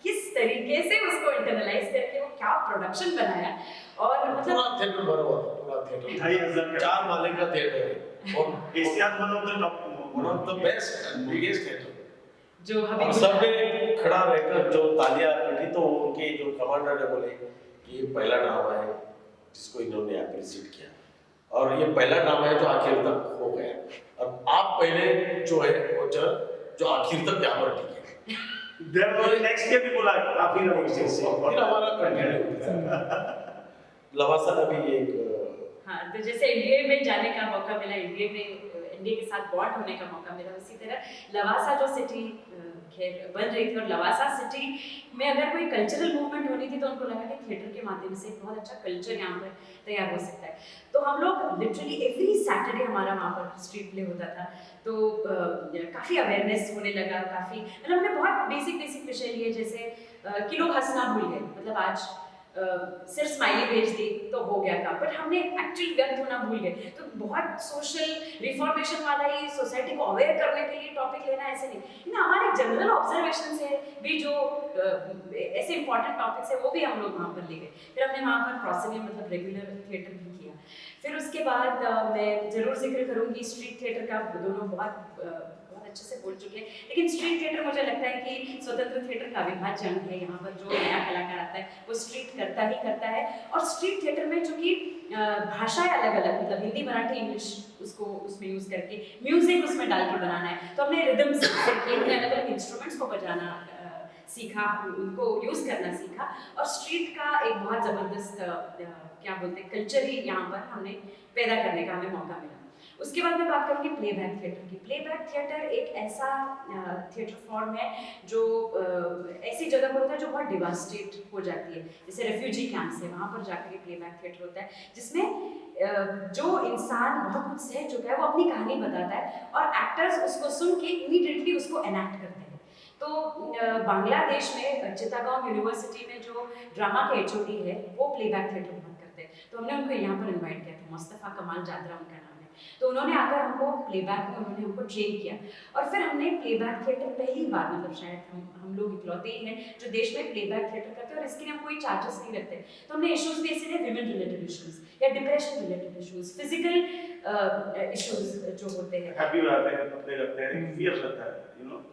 किस तरीके से उसको इंटरनलाइज करके वो क्या प्रोडक्शन बनाया। और मतलब पूरा थिएटर भरा हुआ था, पूरा थिएटर 2500 4 माले का थिएटर है और Asia one of the top, one of the best and biggest theatre. जो और सबने खड़ा रहकर जो तालियां पीटी, तो उनके जो कमांडर ने बोले कि ये पहला ड्रामा है जिसको इन्होंने अप्रिशिएट किया, और ये पहला ड्रामा है जो आखिर तक हो गया, और आप पहले जो है कोचर जो आखिर तक यहाँ पर टिके। नेक्स्ट ईयर भी बोला आप ही रहोगे। फिर हमारा कंटिन्यू लवासा का भी एक हाँ, तो जैसे एनडीए में जाने का मौका मिला, एनडीए के साथ बॉन्ड होने का मौका मिला, उसी तरह लवासा जो सिटी खैर बन रही थी, और लवासा सिटी में अगर कोई कल्चरल मूवमेंट होनी थी तो उनको लगा कि थिएटर के माध्यम से एक बहुत अच्छा कल्चर यहाँ पर तैयार हो सकता है। तो हम लोग लिटरली एवरी सैटरडे हमारा वहाँ पर स्ट्रीट प्ले होता था, तो काफ़ी अवेयरनेस होने लगा, काफ़ी मतलब हमने बहुत बेसिक विषय लिए, जैसे कि लोग हंसना भूल गए, मतलब आज सिर्फ स्माइली भेज दी तो हो गया काम, बट हमने एक्चुअली व्यक्त होना भूल गए। तो बहुत सोशल रिफॉर्मेशन वाला ही सोसाइटी को अवेयर करने के लिए टॉपिक लेना ऐसे नहीं ना, हमारे जनरल ऑब्जर्वेशन से भी जो ऐसे इंपॉर्टेंट टॉपिक्स है वो भी हम लोग वहाँ पर ले गए। फिर हमने वहाँ पर प्रोसेनियम मतलब रेगुलर थिएटर भी किया। फिर उसके बाद मैं ज़रूर जिक्र करूँगी स्ट्रीट थिएटर का, दोनों बहुत अच्छे से बोल चुके हैं, लेकिन स्ट्रीट थिएटर मुझे लगता है कि स्वतंत्र थिएटर का अविभाज्य अंग है। यहाँ पर जो नया कलाकार आता है वो स्ट्रीट करता ही करता है, और स्ट्रीट थिएटर में चूंकि भाषाएं अलग अलग, मतलब हिंदी, मराठी, इंग्लिश उसको उसमें यूज़ करके म्यूजिक उसमें डाल के बनाना है, तो हमने रिदम्स सीखे, अलग अलग इंस्ट्रूमेंट्स को बजाना सीखा, उनको यूज़ करना सीखा, और स्ट्रीट का एक बहुत ज़बरदस्त क्या बोलते हैं कल्चर ही यहाँ पर हमने पैदा करने का हमें मौका मिला। उसके बाद मैं बात करूँगी प्लेबैक थिएटर की। प्लेबैक थिएटर एक ऐसा थिएटर फॉर्म है जो ऐसी जगह पर होता है जो बहुत डिवास्टेट हो जाती है, जैसे रेफ्यूजी कैंप्स है, वहाँ पर जाकर के प्लेबैक थिएटर होता है, जिसमें जो इंसान बहुत कुछ सह चुका है वो अपनी कहानी बताता है, और एक्टर्स उसको सुन के इमीडिएटली उसको एनैक्ट करते हैं। तो बांग्लादेश में चिटागोंग यूनिवर्सिटी में जो ड्रामा के HOD है वो प्लेबैक थिएटर बहुत करते हैं, तो हमने उनको यहाँ पर इन्वाइट किया था, मुस्तफ़ा कमाल जादरा उनका नाम है। तो उन्होंने आकर हमको प्लेबैक में उन्होंने हमको ट्रेन किया और फिर हमने प्लेबैक थिएटर पहली बार, मतलब शायद हम लोग इकलौते ही हैं जो देश में प्लेबैक थिएटर करते हैं और इसके लिए हम कोई चार्जेस नहीं रखते। तो हमने इश्यूज भी इसीलिए विमेन रिलेटेड इश्यूज या depression related issues, physical issues जो होते हैं, हैप्पी हो जाते हैं, कपड़े रखते हैं, फियर रहता है, you know,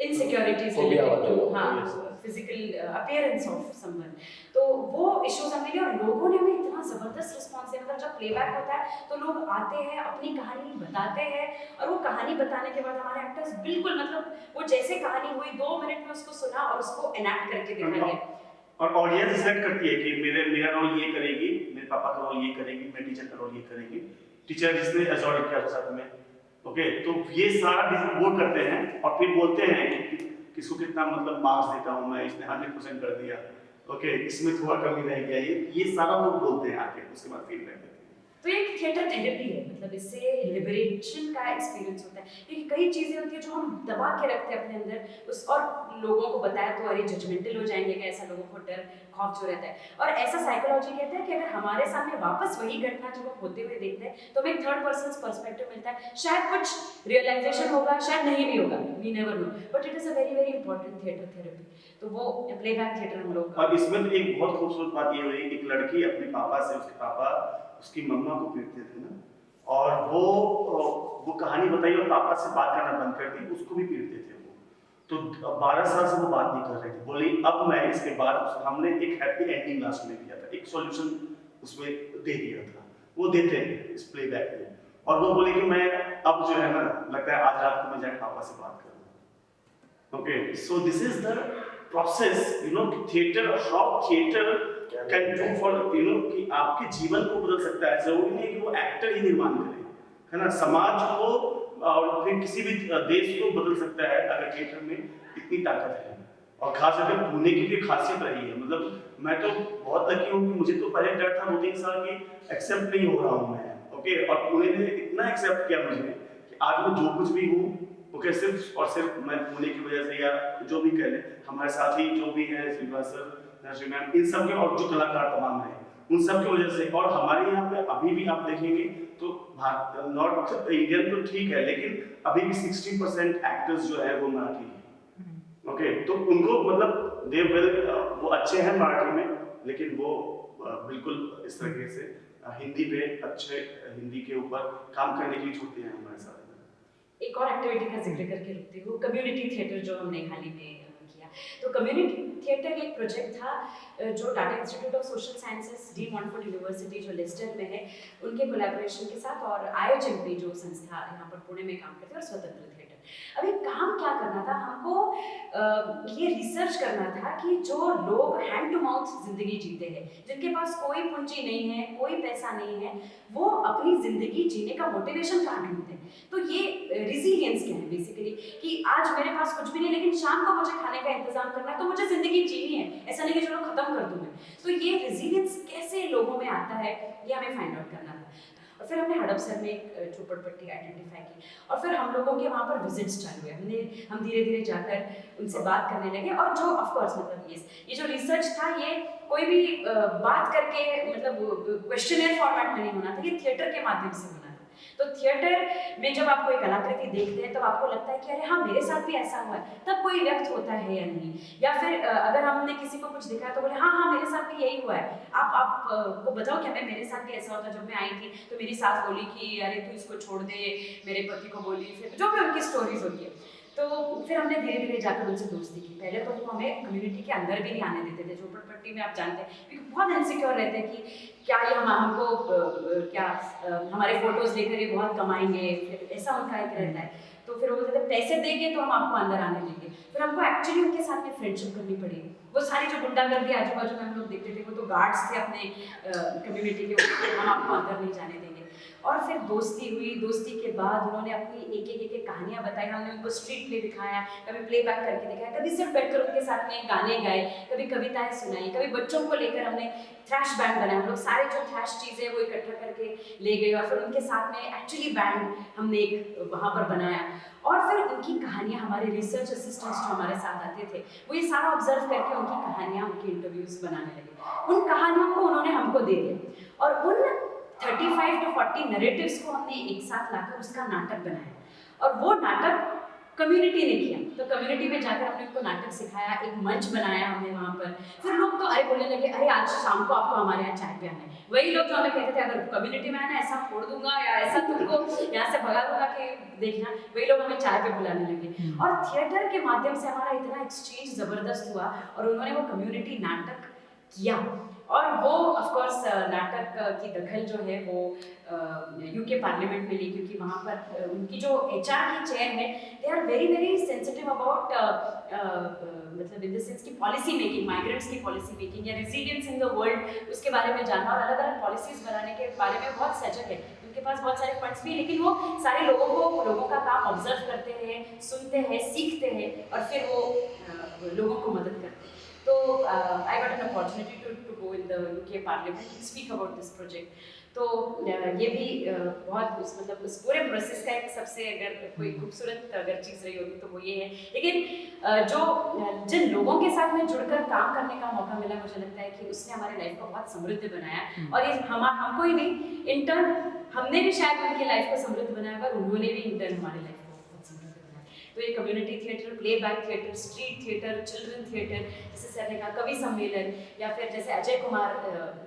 insecurities Phobia related to, वाले, हाँ, फिजिकल अपीयरेंस ऑफ समवन, तो वो इश्यूज हमने लिए और लोगों ने भी इतना जबरदस्त रिस्पॉन्स है। मतलब जब प्लेबैक होता है तो लोग आते हैं, अपनी कहानी बताते हैं और वो कहानी बताने के बाद हमारे एक्टर्स बिल्कुल, मतलब वो जैसे कहानी हुई 2 मिनट में उसको सुना और उसको एनैक्ट करके दिखाया गया। और ऑडियंस डिसाइड करती है कि मेरा रोल ये करेगी, मेरे पापा का रोल ये करेगी, मेरे टीचर का रोल ये करेगी, टीचर जिसने एजॉर्ड किया साथ में, ओके, तो ये सारा वोट करते हैं और फिर बोलते हैं कि किसको कितना मतलब मार्क्स देता हूँ मैं, इसने 100% कर दिया, ओके, इसमें थोड़ा कमी रह गया, ये सारा लोग बोलते हैं आके, उसके बाद फीडबैक देते हैं। तो एक थिएटर थेरेपी है, मतलब इससे लिबरेशन का एक्सपीरियंस होता है, क्योंकि कई चीज़ें होती है जो हम दबा के रखते हैं अपने अंदर उस, और लोगों को बताया तो अरे जजमेंटल हो जाएंगे कि ऐसा, लोगों को डर खौफ जो रहता है। और ऐसा साइकोलॉजी कहता है कि अगर हमारे सामने वापस वही घटना जब हम होते हुए देखते हैं तो हमें थर्ड पर्सन पर्सपेक्टिव मिलता है, शायद कुछ रियलाइजेशन होगा, शायद नहीं भी होगा, we never know, but it is a very very important theatre therapy. तो वो प्लेबैक थिएटर हम लोग, और इसमें तो एक बहुत खूबसूरत बात ये हुई, एक लड़की अपने पापा से, उसके पापा उसकी मम्मा को पीटते थे ना, और वो कहानी बताई और पापा से बात करना बंद कर दी, उसको भी पीटते थे वो, तो 12 साल से वो बात नहीं कर रही थी, बोली अब मैं इसके बाद, हमने एक हैप्पी एंडिंग लास्ट में दिया था, एक सॉल्यूशन उसमें दे दिया था, वो देते हैं इस प्लेबैक में, और वो बोली कि मैं अब जो है ना, लगता है आज रात को मैं जाके पापा से बात करूँ, okay, so this is the process, you know, theatre, how theatre can do for, you know, कि आपके जीवन को बदल सकता है। जरूरी नहीं कि वो एक्टर ही निर्माण करे, है ना, समाज को और फिर किसी भी देश को बदल सकता है अगर थिएटर में इतनी ताकत है। और खास करके पुणे की भी खासियत रही है, मतलब मैं तो बहुत लकी हूँ कि मुझे तो पहले डर था 2-3 साल की एक्सेप्ट नहीं हो रहा हूँ मैं, ओके, और पुणे ने इतना एक्सेप्ट किया मुझे कि आज मैं जो कुछ भी हूँ, ओके, सिर्फ और सिर्फ मैं पुणे की वजह से, या जो भी कह लें, हमारे साथी जो भी हैं, श्रीनिवास सर, नरसिंह मैम, इन सब के, और जो कलाकार तमाम हैं, उन सब की वजह से। और हमारे यहाँ पे अभी भी आप देखेंगे तो नॉर्थ इंडियन तो ठीक है, लेकिन अभी भी 60% एक्टर्स जो है वो मराठी हैं, ओके, तो उनको मतलब दे वेल, वो अच्छे हैं मराठी में, लेकिन वो बिल्कुल इस तरीके से हिंदी पे अच्छे, हिंदी के ऊपर काम करने के लिए जुड़ते हैं हमारे साथ। एक और एक्टिविटी का जिक्र करके रुकती हूँ, कम्युनिटी थिएटर जो हमने हाल ही में किया। तो कम्युनिटी थिएटर एक प्रोजेक्ट था जो Tata institute of social sciences, D Montford university जो लेस्टर में है, उनके कोलैबोरेशन के साथ, और IHMP जो संस्था यहाँ पर पुणे में काम करती है, और स्वतंत्र थिएटर। अभी काम क्या करना था हमको, ये रिसर्च करना था कि जो लोग हैंड टू माउथ जिंदगी जीते हैं, जिनके पास कोई पूंजी नहीं है, कोई पैसा नहीं है, वो अपनी जिंदगी जीने का मोटिवेशन कहाँ ढूंढते हैं। तो ये रिजिलियंस क्या है बेसिकली, कि आज मेरे पास कुछ भी नहीं, लेकिन शाम को मुझे खाने का इंतजाम करना है, तो मुझे जिंदगी जीनी है, ऐसा नहीं कि चलो खत्म कर दूं मैं। तो ये रिजिलियंस कैसे लोगों में आता है, ये हमें फाइंड आउट करना था। और फिर हमने हड़पसर में एक झोपड़पट्टी आइडेंटिफाई की, और फिर हम लोगों के वहाँ पर विजिट्स चालू हुए, हम धीरे धीरे जाकर उनसे बात करने लगे। और जो ऑफकोर्स मतलब ये जो रिसर्च था, ये कोई भी बात करके, मतलब क्वेश्चनर फॉर्मेट में नहीं होना था, ये थिएटर के माध्यम से होना था। तो थिएटर में जब आप कोई कलाकृति देखते हैं, तब आपको लगता है कि अरे हाँ, मेरे साथ भी ऐसा हुआ है, तब कोई व्यक्त होता है या नहीं। या फिर अगर हमने किसी को कुछ दिखाया तो बोले हाँ हाँ, मेरे साथ भी यही हुआ है, आप को बताओ क्या, मेरे साथ भी ऐसा होता। जब मैं आई थी तो मेरी सास बोली कि अरे तू इसको छोड़ दे, मेरे पति को बोली, फिर जो भी उनकी स्टोरीज होती है। तो फिर हमने धीरे धीरे जाकर उनसे दोस्ती की। पहले तो वो हमें कम्युनिटी के अंदर भी नहीं आने देते थे, झोपड़पट्टी में आप जानते हैं, क्योंकि बहुत इनसिक्योर रहते हैं कि क्या ये हमको क्या हमारे फोटोज लेकर ये बहुत कमाएंगे, फिर ऐसा उनका एक रहता है। तो फिर वो कहते पैसे देंगे तो हम आपको अंदर आने देंगे। फिर हमको एक्चुअली उनके साथ में फ्रेंडशिप करनी पड़ी। वो सारी जो गुंडागर्दी आजू बाजू में हम लोग देखते थे, वो तो गार्ड्स थे अपने कम्युनिटी के, हम आपको अंदर नहीं जाने देंगे। और फिर दोस्ती हुई। दोस्ती के बाद उन्होंने अपनी एक एक कहानियाँ बताई। हमने उनको स्ट्रीट प्ले दिखाया, कभी प्लेबैक करके दिखाया, कभी सिर्फ बैठकर उनके साथ में गाने गाए, कभी कविताएं सुनाई, कभी बच्चों को लेकर हमने थ्रैश बैंड बनाया। हम लोग सारे जो थ्रैश चीज़ें वो इकट्ठा करके ले गए, और फिर उनके साथ में एक्चुअली बैंड हमने एक वहाँ पर बनाया। और फिर उनकी कहानियाँ, हमारे रिसर्च असिस्टेंट्स जो हमारे साथ आते थे, वो ये सारा ऑब्जर्व करके उनकी कहानियाँ, उनकी इंटरव्यूज बनाने लगे। उन कहानियों को उन्होंने हमको दे दिया, और उन 35 to 40 नरेटिव्स को हमने एक साथ लाकर उसका नाटक बनाया और वो नाटक कम्युनिटी ने किया। तो कम्युनिटी में जाकर हमने उनको नाटक सिखाया, एक मंच बनाया हमने वहाँ पर। फिर लोग तो अरे बोलने लगे, अरे आज शाम को आपको हमारे यहाँ चाय पे आना है। वही लोग जो हमें कहते थे अगर कम्युनिटी में आना ऐसा फोड़ दूंगा या ऐसा तुमको यहाँ से भगा दूंगा कि देखना, वही लोग हमें चाय पे बुलाने लगे। और थिएटर के माध्यम से हमारा इतना एक्सचेंज ज़बरदस्त हुआ और उन्होंने वो कम्युनिटी नाटक किया। और वो ऑफ कोर्स नाटक की दखल जो है वो यूके पार्लियामेंट में ली, क्योंकि वहाँ पर उनकी जो एचआर की चेयर है, they are very very sensitive about मतलब इन द सेंस की पॉलिसी मेकिंग, माइग्रेंट्स की पॉलिसी मेकिंग या रेजिलियंस इन द वर्ल्ड, उसके बारे में जानना और अलग अलग पॉलिसीज बनाने के बारे में बहुत सजग है। उनके पास बहुत सारे फंड्स भी है, लेकिन वो सारे लोगों का काम ऑब्जर्व करते हैं, सुनते हैं, सीखते हैं और फिर वो लोगों को मदद करते हैं। तो I got an opportunity to go in the UK Parliament to speak about this project. तो ये भी बहुत उस पूरे प्रोसेस का एक सबसे अगर कोई खूबसूरत अगर चीज़ रही होगी तो वो ये है। लेकिन जिन लोगों के साथ में जुड़कर काम करने का मौका मिला, मुझे लगता है कि उसने हमारे लाइफ को बहुत समृद्ध बनाया। और ये हमको ही नहीं, इंटर्न हमने भी शायद उनकी लाइफ को समृद्ध बनाया और उन्होंने भी इंटर्न हमारी लाइफ को बहुत समृद्ध बनाया। तो ये community theatre, playback theatre, street theatre, children theatre, जैसे सर ने कहा कवि सम्मेलन, या फिर जैसे अजय कुमार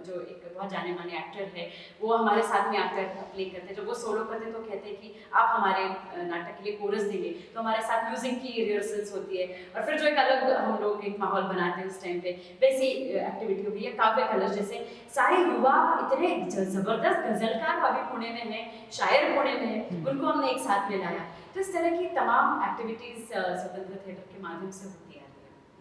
जो एक बहुत जाने माने एक्टर है, वो हमारे साथ में आकर प्ले करते हैं। जब वो सोलो करते हैं तो कहते हैं कि आप हमारे नाटक के लिए कोरस देंगे, तो हमारे साथ म्यूजिक की रिहर्सल्स होती है और फिर जो एक अलग हम लोग एक माहौल बनाते हैं उस टाइम पे, वैसी एक्टिविटी होगी। या काव्य कलश जैसे सारे युवा इतने ज़बरदस्त गजलकार अभी पुणे में हैं, शायर पुणे में हैं, उनको हमने एक साथ में लाया। तो इस तरह की तमाम एक्टिविटीज़ स्वतंत्र थिएटर के माध्यम से होती हैं।